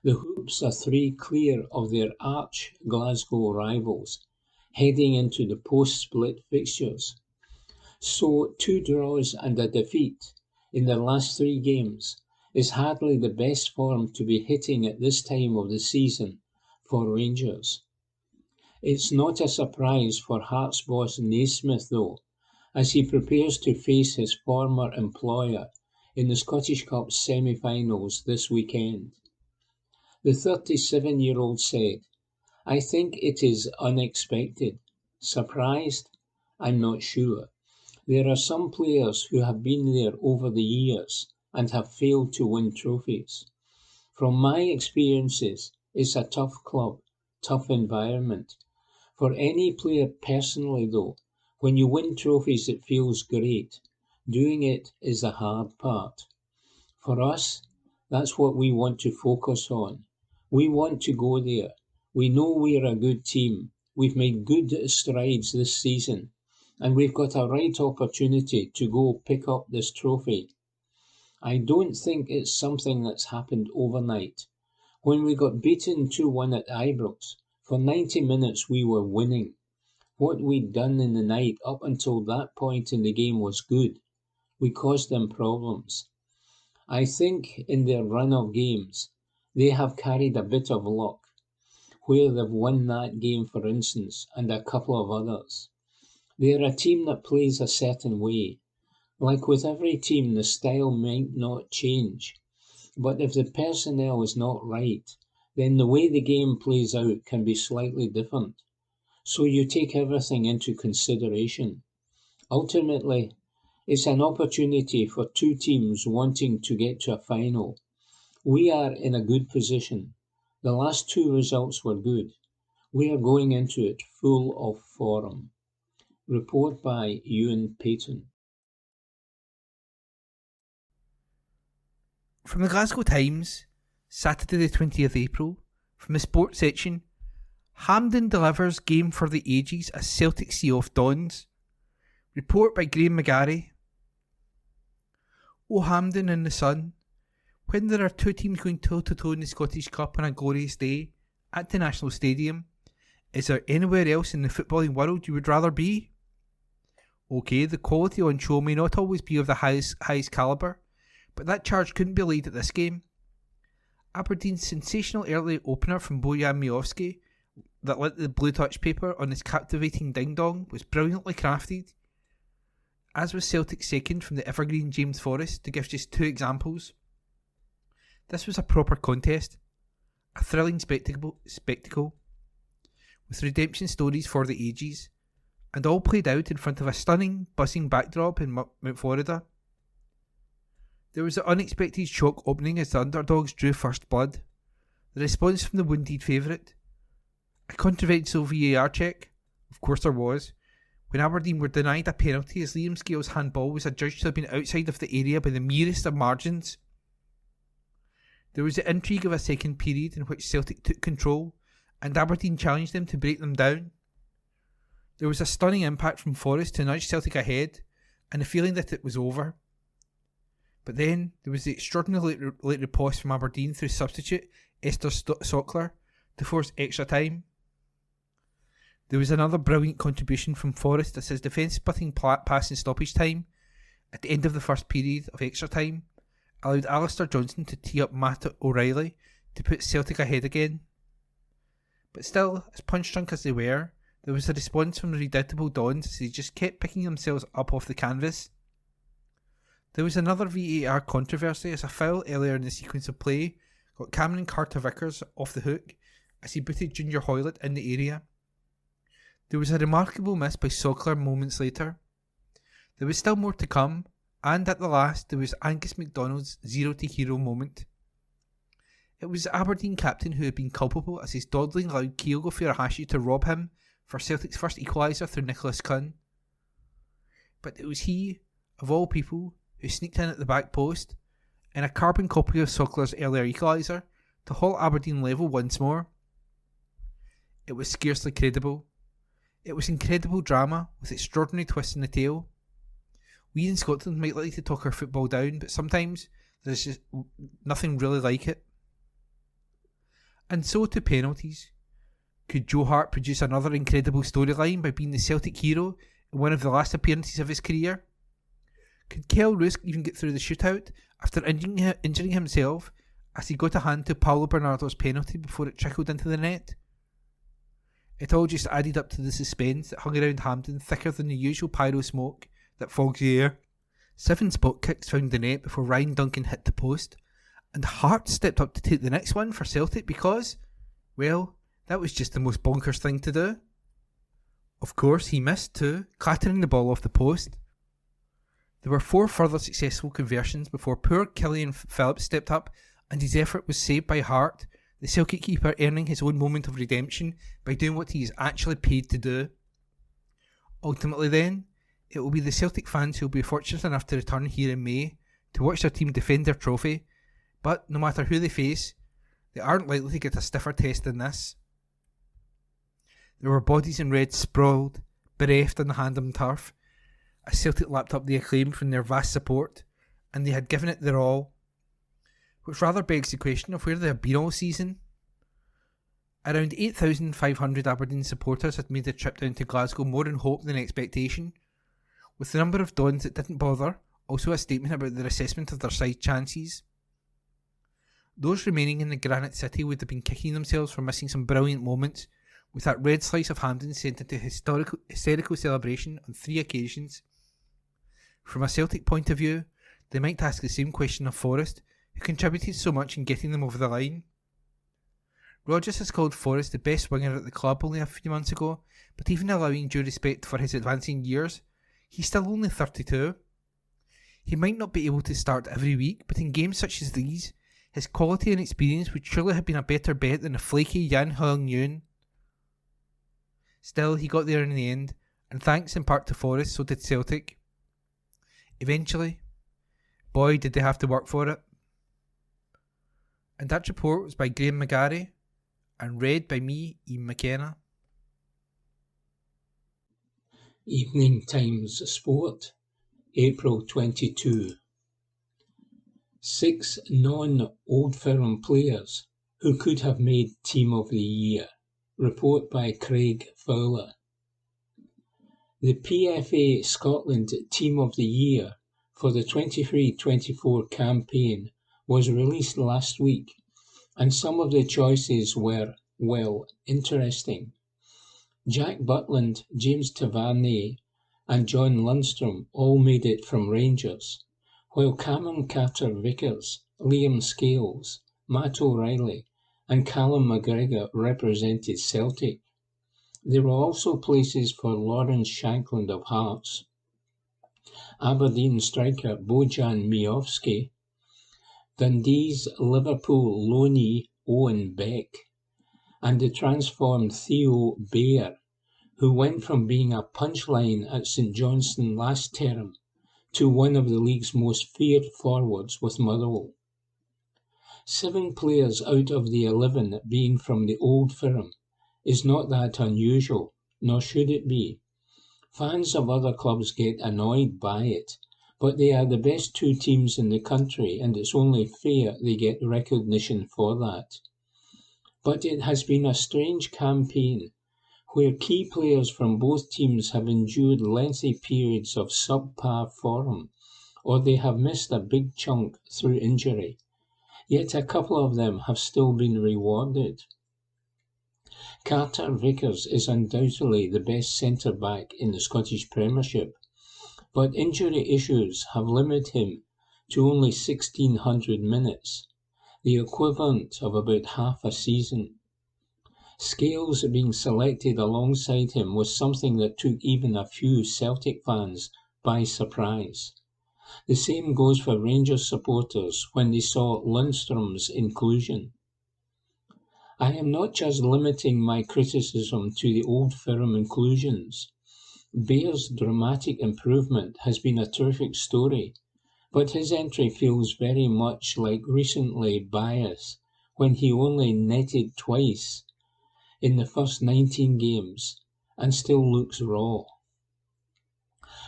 The Hoops are 3 clear of their arch Glasgow rivals, heading into the post-split fixtures. So 2 draws and a defeat in their last 3 games is hardly the best form to be hitting at this time of the season for Rangers. It's not a surprise for Hearts boss Naismith though, as he prepares to face his former employer in the Scottish Cup semi-finals this weekend. The 37-year-old said, "I think it is unexpected. Surprised? I'm not sure. There are some players who have been there over the years and have failed to win trophies. From my experiences, it's a tough club, tough environment. For any player personally though, when you win trophies it feels great. Doing it is the hard part. For us, that's what we want to focus on. We want to go there. We know we're a good team. We've made good strides this season, and we've got a right opportunity to go pick up this trophy. I don't think it's something that's happened overnight. When we got beaten 2-1 at Ibrox, for 90 minutes we were winning. What we'd done in the night up until that point in the game was good. We caused them problems. I think in their run of games, they have carried a bit of luck, where they've won that game for instance, and a couple of others. They're a team that plays a certain way. Like with every team, the style might not change. But if the personnel is not right, then the way the game plays out can be slightly different. So you take everything into consideration. Ultimately, it's an opportunity for 2 teams wanting to get to a final. We are in a good position. The last 2 results were good. We are going into it full of form. Report by Ewan Payton. From the Glasgow Times, Saturday the 20th April, from the sports section, Hampden delivers game for the ages as Celtic see off Dons. Report by Graham McGarry. Oh Hampden and the Sun, when there are 2 teams going toe-to-toe in the Scottish Cup on a glorious day at the National Stadium, is there anywhere else in the footballing world you would rather be? OK, the quality on show may not always be of the highest calibre, but that charge couldn't be laid at this game. Aberdeen's sensational early opener from Bojan Miovski that lit the blue touch paper on his captivating ding-dong was brilliantly crafted, as was Celtic's second from the evergreen James Forrest, to give just 2 examples. This was a proper contest, a thrilling spectacle with redemption stories for the ages, and all played out in front of a stunning, buzzing backdrop in Mount Florida. There was an unexpected shock opening as the underdogs drew first blood. The response from the wounded favourite. A controversial VAR check, of course there was, when Aberdeen were denied a penalty as Liam Scales' handball was adjudged to have been outside of the area by the merest of margins. There was the intrigue of a second period in which Celtic took control and Aberdeen challenged them to break them down. There was a stunning impact from Forrest to nudge Celtic ahead and the feeling that it was over. But then there was the extraordinarily late riposte from Aberdeen through substitute Esther Sockler to force extra time. There was another brilliant contribution from Forrest as his defence-splitting pass in stoppage time at the end of the first period of extra time allowed Alistair Johnston to tee up Matt O'Reilly to put Celtic ahead again. But still, as punch-drunk as they were, there was a response from the redoubtable Dons as they just kept picking themselves up off the canvas. There was another VAR controversy as a foul earlier in the sequence of play got Cameron Carter-Vickers off the hook as he booted Junior Hoylett in the area. There was a remarkable miss by Sockler moments later. There was still more to come, and at the last there was Angus MacDonald's zero-to-hero moment. It was the Aberdeen captain who had been culpable as his dawdling allowed Kyogo Furuhashi to rob him for Celtic's first equaliser through Nicholas Cunn. But it was he, of all people, who sneaked in at the back post, in a carbon copy of Sokler's earlier equaliser, to halt Aberdeen level once more. It was scarcely credible. It was incredible drama, with extraordinary twists in the tale. We in Scotland might like to talk our football down, but sometimes there's just nothing really like it. And so to penalties. Could Joe Hart produce another incredible storyline by being the Celtic hero in one of the last appearances of his career? Could Kel Roos even get through the shootout after injuring himself as he got a hand to Paulo Bernardo's penalty before it trickled into the net? It all just added up to the suspense that hung around Hampden thicker than the usual pyro smoke that fogs the air. 7 spot kicks found the net before Ryan Duncan hit the post, and Hart stepped up to take the next one for Celtic because, well, that was just the most bonkers thing to do. Of course, he missed too, clattering the ball off the post. There were 4 further successful conversions before poor Killian Phillips stepped up and his effort was saved by Hart, the Celtic keeper earning his own moment of redemption by doing what he is actually paid to do. Ultimately then, it will be the Celtic fans who will be fortunate enough to return here in May to watch their team defend their trophy, but no matter who they face, they aren't likely to get a stiffer test than this. There were bodies in red sprawled, bereft on the Handham turf, as Celtic lapped up the acclaim from their vast support, and they had given it their all, which rather begs the question of where they have been all season. Around 8,500 Aberdeen supporters had made the trip down to Glasgow more in hope than expectation, with the number of Dons that didn't bother also a statement about their assessment of their side chances. Those remaining in the Granite City would have been kicking themselves for missing some brilliant moments, with that red slice of Hampden sent into hysterical celebration on 3 occasions. From a Celtic point of view, they might ask the same question of Forrest, who contributed so much in getting them over the line. Rodgers has called Forrest the best winger at the club only a few months ago, but even allowing due respect for his advancing years, he's still only 32. He might not be able to start every week, but in games such as these, his quality and experience would surely have been a better bet than a flaky Jan Hong-Yoon. Still, he got there in the end, and thanks in part to Forrest, so did Celtic. Eventually, boy did they have to work for it. And that report was by Graham McGarry, and read by me, Ian McKenna. Evening Times Sport, April 22. 6 non-Old Firm players who could have made Team of the Year. Report by Craig Fowler. The PFA Scotland Team of the Year for the 23-24 campaign was released last week, and some of the choices were, well, interesting. Jack Butland, James Tavernier and John Lundstrom all made it from Rangers, while Cameron Carter-Vickers, Liam Scales, Matt O'Reilly and Callum McGregor represented Celtic. There were also places for Lawrence Shankland of Hearts, Aberdeen striker Bojan Miovski, Dundee's Liverpool loanee Owen Beck, and the transformed Theo Bayer, who went from being a punchline at St Johnstone last term to one of the league's most feared forwards with Motherwell. 7 players out of the 11 being from the Old Firm is not that unusual, nor should it be. Fans of other clubs get annoyed by it, but they are the best 2 teams in the country and it's only fair they get recognition for that. But it has been a strange campaign where key players from both teams have endured lengthy periods of subpar form, or they have missed a big chunk through injury. Yet a couple of them have still been rewarded. Carter-Vickers is undoubtedly the best centre-back in the Scottish Premiership, but injury issues have limited him to only 1,600 minutes, the equivalent of about half a season. Scales being selected alongside him was something that took even a few Celtic fans by surprise. The same goes for Rangers supporters when they saw Lundstrom's inclusion. I am not just limiting my criticism to the old firm inclusions. Bear's dramatic improvement has been a terrific story, but his entry feels very much like recently Bias when he only netted twice in the first 19 games and still looks raw.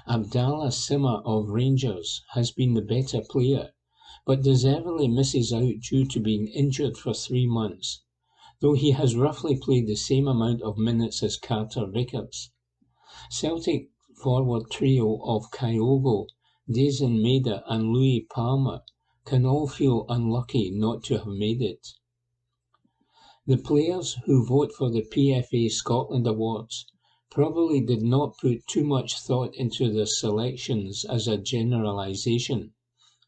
Abdallah Sima of Rangers has been the better player, but deservedly misses out due to being injured for 3 months, though he has roughly played the same amount of minutes as Carter Vickers. Celtic forward trio of Kyogo, Dazen Maeda and Louis Palmer can all feel unlucky not to have made it. The players who vote for the PFA Scotland Awards probably did not put too much thought into their selections as a generalisation,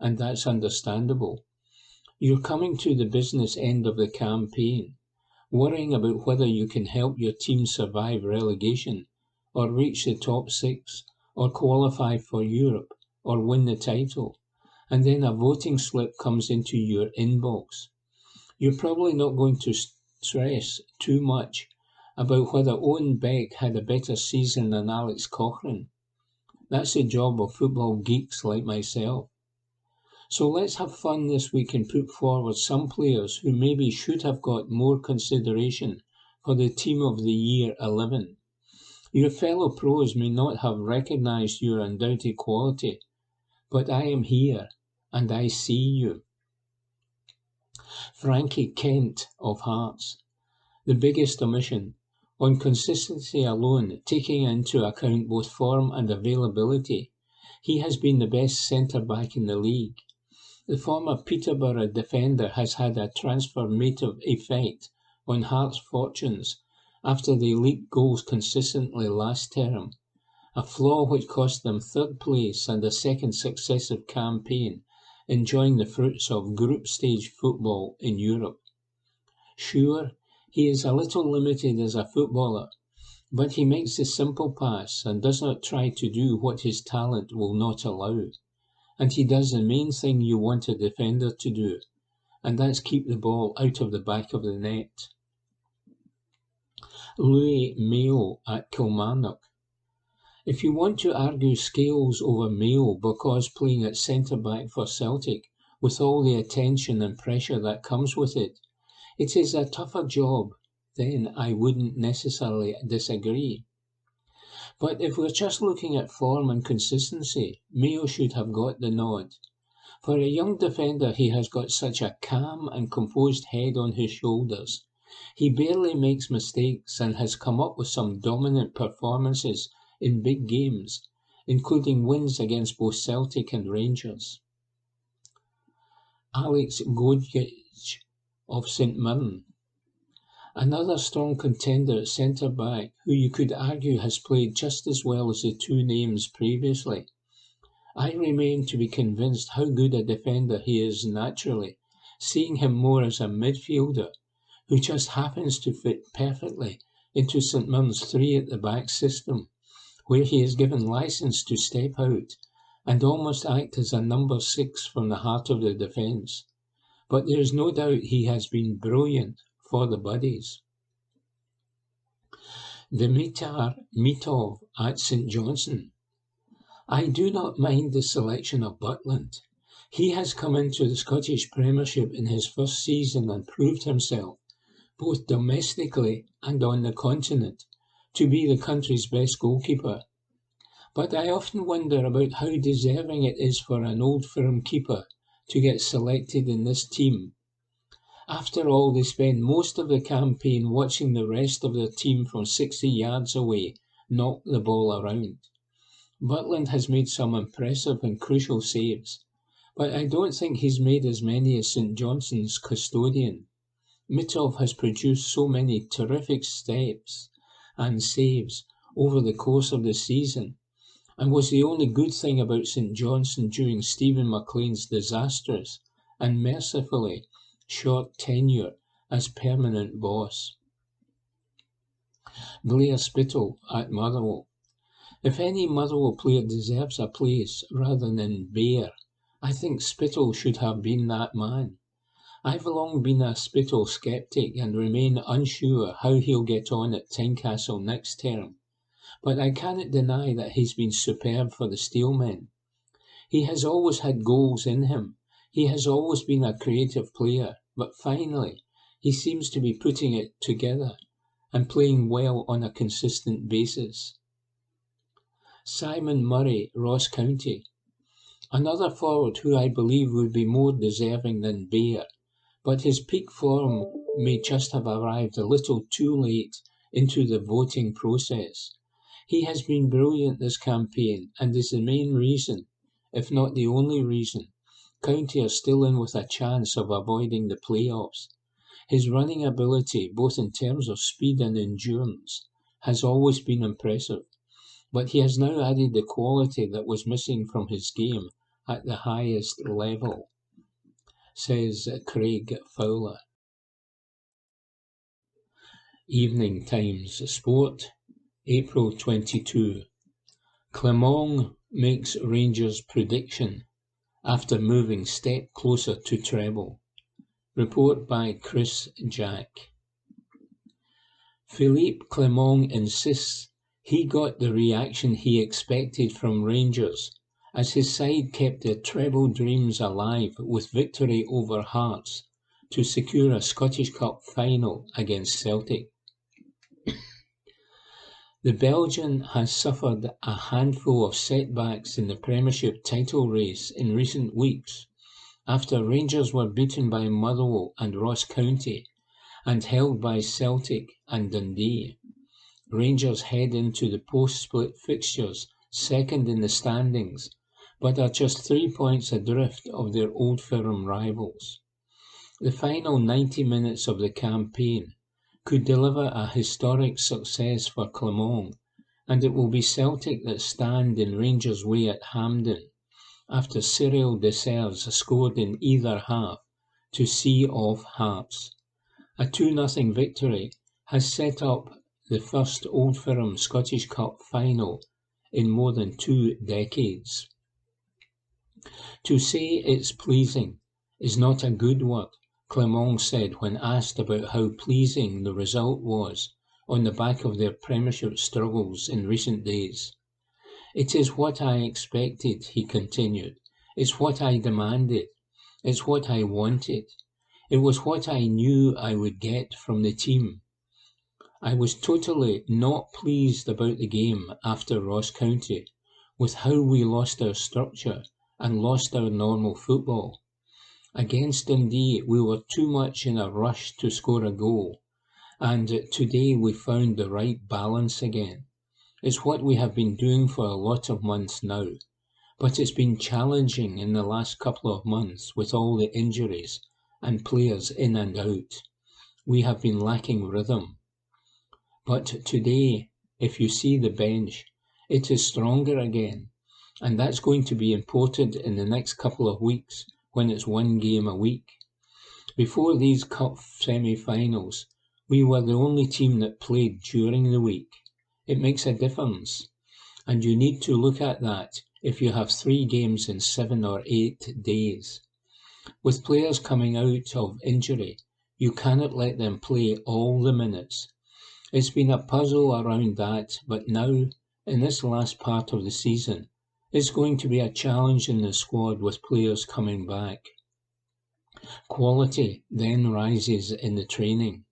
and that's understandable. You're coming to the business end of the campaign, worrying about whether you can help your team survive relegation, or reach the top 6, or qualify for Europe, or win the title, and then a voting slip comes into your inbox. You're probably not going to stress too much about whether Owen Beck had a better season than Alex Cochrane. That's the job of football geeks like myself. So let's have fun this week and put forward some players who maybe should have got more consideration for the Team of the Year 11. Your fellow pros may not have recognised your undoubted quality, but I am here and I see you. Frankie Kent of Hearts. The biggest omission. On consistency alone, taking into account both form and availability, he has been the best centre-back in the league. The former Peterborough defender has had a transformative effect on Hearts' fortunes after they leaked goals consistently last term, a flaw which cost them third place and a second successive campaign enjoying the fruits of group stage football in Europe. Sure, he is a little limited as a footballer, but he makes the simple pass and does not try to do what his talent will not allow. And he does the main thing you want a defender to do, and that's keep the ball out of the back of the net. Louis Mayo at Kilmarnock. If you want to argue Scales over Mayo because playing at centre-back for Celtic, with all the attention and pressure that comes with it, it is a tougher job, then I wouldn't necessarily disagree. But if we're just looking at form and consistency, Mayo should have got the nod. For a young defender, he has got such a calm and composed head on his shoulders. He barely makes mistakes and has come up with some dominant performances in big games, including wins against both Celtic and Rangers. Alex Gogic of St Mirren. Another strong contender at centre-back who you could argue has played just as well as the two names previously. I remain to be convinced how good a defender he is naturally, seeing him more as a midfielder who just happens to fit perfectly into St Mirren's 3 at the back system, where he is given licence to step out and almost act as a number 6 from the heart of the defence. But there is no doubt he has been brilliant for the Buddies. Dimitar Mitov at St Johnstone. I do not mind the selection of Butland. He has come into the Scottish Premiership in his first season and proved himself, both domestically and on the continent, to be the country's best goalkeeper. But I often wonder about how deserving it is for an old firm keeper to get selected in this team. After all, they spend most of the campaign watching the rest of their team from 60 yards away knock the ball around. Butland has made some impressive and crucial saves, but I don't think he's made as many as St Johnstone's custodian. Mitov has produced so many terrific steps and saves over the course of the season, and was the only good thing about St Johnstone during Stephen McLean's disastrous and mercifully short tenure as permanent boss. Blair Spittle at Motherwell. If any Motherwell player deserves a place rather than Bear, I think Spittle should have been that man. I've long been a Spittle sceptic and remain unsure how he'll get on at Tynecastle next term, but I cannot deny that he's been superb for the Steelmen. He has always had goals in him. He has always been a creative player, but finally, he seems to be putting it together and playing well on a consistent basis. Simon Murray, Ross County. Another forward who I believe would be more deserving than Bear, but his peak form may just have arrived a little too late into the voting process. He has been brilliant this campaign and is the main reason, if not the only reason, County are still in with a chance of avoiding the playoffs. His running ability, both in terms of speed and endurance, has always been impressive, but he has now added the quality that was missing from his game at the highest level, says Craig Fowler. Evening Times Sport, April 22. Clermont makes Rangers prediction after moving step closer to treble. Report by Chris Jack. Philippe Clermont insists he got the reaction he expected from Rangers as his side kept their treble dreams alive with victory over Hearts to secure a Scottish Cup final against Celtic. The Belgian has suffered a handful of setbacks in the Premiership title race in recent weeks after Rangers were beaten by Motherwell and Ross County and held by Celtic and Dundee. Rangers head into the post-split fixtures second in the standings, but are just 3 points adrift of their Old Firm rivals. The final 90 minutes of the campaign could deliver a historic success for Clermont, and it will be Celtic that stand in Rangers' way at Hampden after Cyril Dessers scored in either half to see off Hearts. A 2-0 victory has set up the first Old Firm Scottish Cup final in more than 2 decades. To say it's pleasing is not a good word, Clermont said when asked about how pleasing the result was on the back of their Premiership struggles in recent days. It is what I expected, he continued. It's what I demanded. It's what I wanted. It was what I knew I would get from the team. I was totally not pleased about the game after Ross County, with how we lost our structure and lost our normal football. Against Dundee, we were too much in a rush to score a goal, and today we found the right balance again. It's what we have been doing for a lot of months now, but it's been challenging in the last couple of months with all the injuries and players in and out. We have been lacking rhythm. But today, if you see the bench, it is stronger again, and that's going to be important in the next couple of weeks when it's 1 game a week. Before these cup semi-finals, we were the only team that played during the week. It makes a difference, and you need to look at that if you have 3 games in 7 or 8 days. With players coming out of injury, you cannot let them play all the minutes. It's been a puzzle around that, but now, in this last part of the season, it's going to be a challenge in the squad with players coming back. Quality then rises in the training,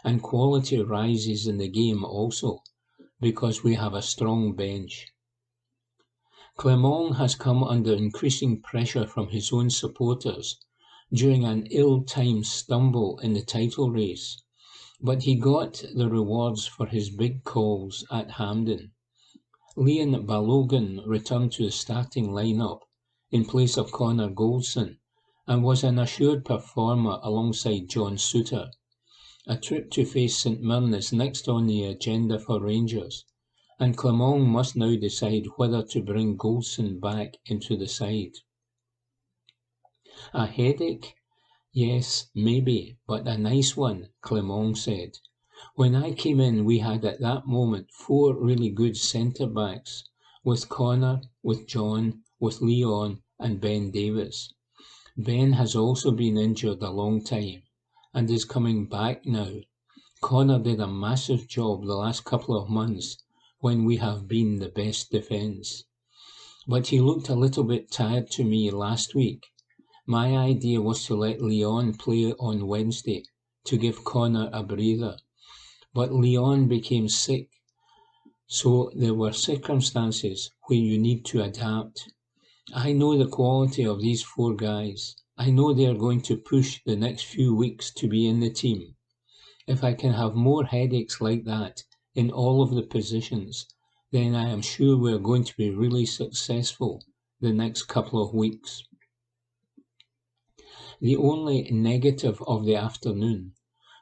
and quality rises in the game also, because we have a strong bench. Clermont has come under increasing pressure from his own supporters during an ill-timed stumble in the title race, but he got the rewards for his big calls at Hampden. Liam Balogun returned to the starting lineup in place of Connor Goldson and was an assured performer alongside John Souttar. A trip to face St Mirren is next on the agenda for Rangers, and Clermont must now decide whether to bring Goldson back into the side. A headache? Yes, maybe, but a nice one, Clermont said. When I came in, we had at that moment 4 really good centre-backs, with Connor, with John, with Leon and Ben Davis. Ben has also been injured a long time and is coming back now. Connor did a massive job the last couple of months when we have been the best defence. But he looked a little bit tired to me last week. My idea was to let Leon play on Wednesday to give Connor a breather. But Leon became sick, so there were circumstances where you need to adapt. I know the quality of these 4 guys. I know they are going to push the next few weeks to be in the team. If I can have more headaches like that in all of the positions, then I am sure we are going to be really successful the next couple of weeks. The only negative of the afternoon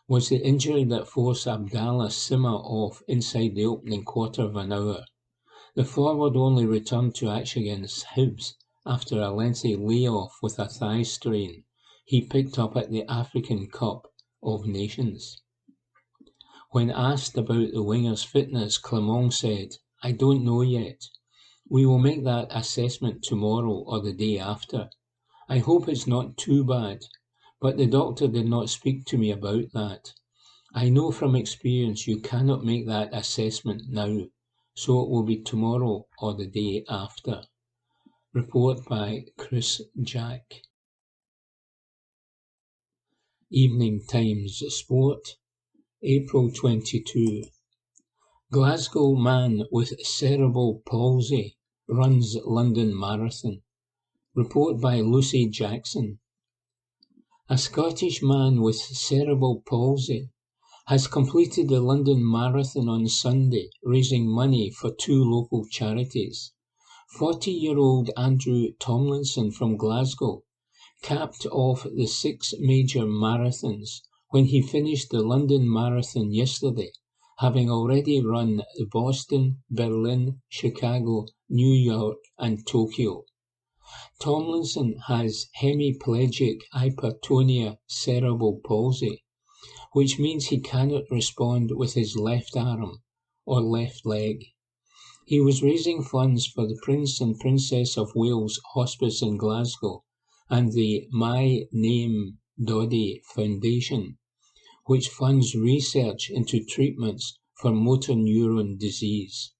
was the injury that forced Abdallah Sima off inside the opening quarter of an hour. The forward only returned to action against Hibs after a lengthy layoff with a thigh strain he picked up at the African Cup of Nations. When asked about the winger's fitness, Clement said, "I don't know yet. We will make that assessment tomorrow or the day after. I hope it's not too bad, but the doctor did not speak to me about that. I know from experience you cannot make that assessment now, so it will be tomorrow or the day after." Report by Chris Jack. Evening Times Sport, April 22. Glasgow man with cerebral palsy runs London Marathon. Report by Lucy Jackson. A Scottish man with cerebral palsy has completed the London Marathon on Sunday, raising money for 2 local charities. 40-year-old Andrew Tomlinson from Glasgow capped off the 6 major marathons when he finished the London Marathon yesterday, having already run Boston, Berlin, Chicago, New York and Tokyo. Tomlinson has hemiplegic hypertonia cerebral palsy, which means he cannot respond with his left arm or left leg. He was raising funds for the Prince and Princess of Wales Hospice in Glasgow and the My Name Doddy Foundation, which funds research into treatments for motor neuron disease.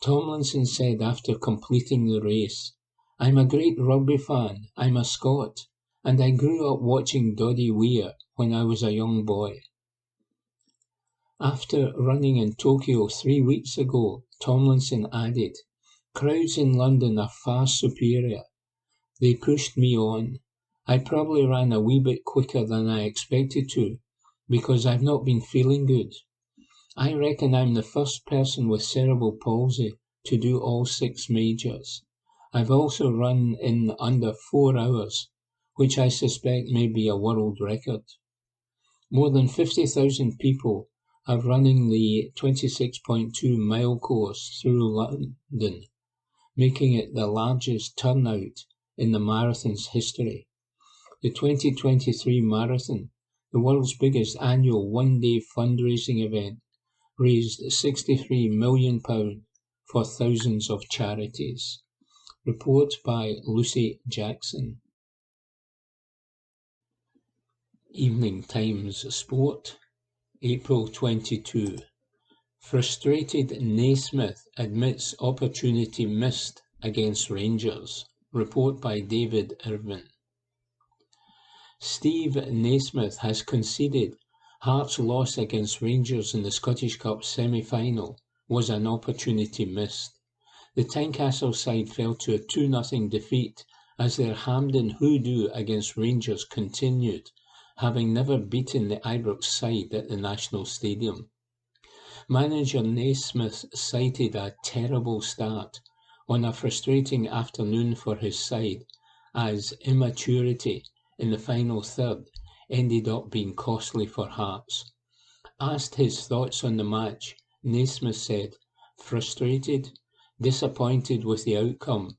Tomlinson said after completing the race, "I'm a great rugby fan, I'm a Scot, and I grew up watching Doddy Weir when I was a young boy." After running in Tokyo 3 weeks ago, Tomlinson added, "Crowds in London are far superior. They pushed me on. I probably ran a wee bit quicker than I expected to, because I've not been feeling good. I reckon I'm the first person with cerebral palsy to do all 6 majors. I've also run in under 4 hours, which I suspect may be a world record." More than 50,000 people are running the 26.2-mile course through London, making it the largest turnout in the marathon's history. The 2023 marathon, the world's biggest annual one-day fundraising event, raised £63 million for thousands of charities. Report by Lucy Jackson. Evening Times Sport, April 22. Frustrated Naismith admits opportunity missed against Rangers. Report by David Irvin. Steve Naismith has conceded Hearts' loss against Rangers in the Scottish Cup semi-final was an opportunity missed. The Tynecastle side fell to a 2-0 defeat as their Hampden hoodoo against Rangers continued, having never beaten the Ibrox side at the National Stadium. Manager Naismith cited a terrible start on a frustrating afternoon for his side as immaturity in the final third ended up being costly for Hearts. Asked his thoughts on the match, Naismith said, "Frustrated, disappointed with the outcome,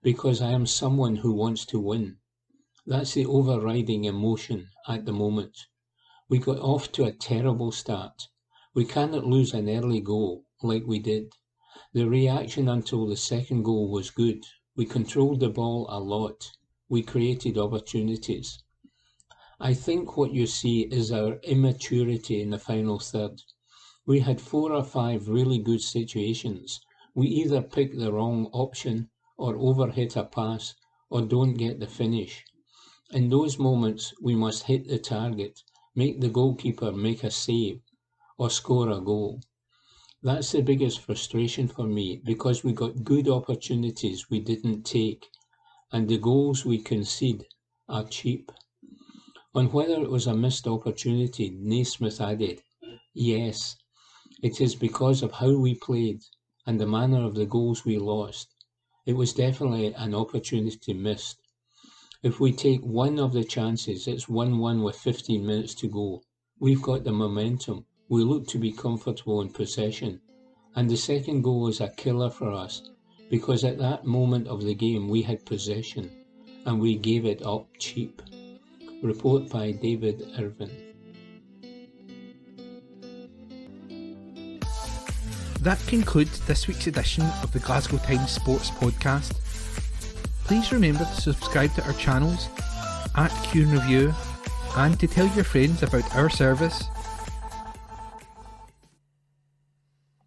because I am someone who wants to win. That's the overriding emotion at the moment. We got off to a terrible start. We cannot lose an early goal like we did. The reaction until the second goal was good. We controlled the ball a lot. We created opportunities. I think what you see is our immaturity in the final third. We had 4 or 5 really good situations. We either pick the wrong option or overhit a pass or don't get the finish. In those moments, we must hit the target, make the goalkeeper make a save, or score a goal. That's the biggest frustration for me because we got good opportunities we didn't take, and the goals we concede are cheap. On whether it was a missed opportunity, Naismith added, "Yes, it is because of how we played and the manner of the goals we lost. It was definitely an opportunity missed. If we take one of the chances, it's 1-1 with 15 minutes to go. We've got the momentum. We look to be comfortable in possession. And the second goal is a killer for us because at that moment of the game we had possession and we gave it up cheap." Report by David Irvin. That concludes this week's edition of the Glasgow Times Sports Podcast. Please remember to subscribe to our channels at Q and Review and to tell your friends about our service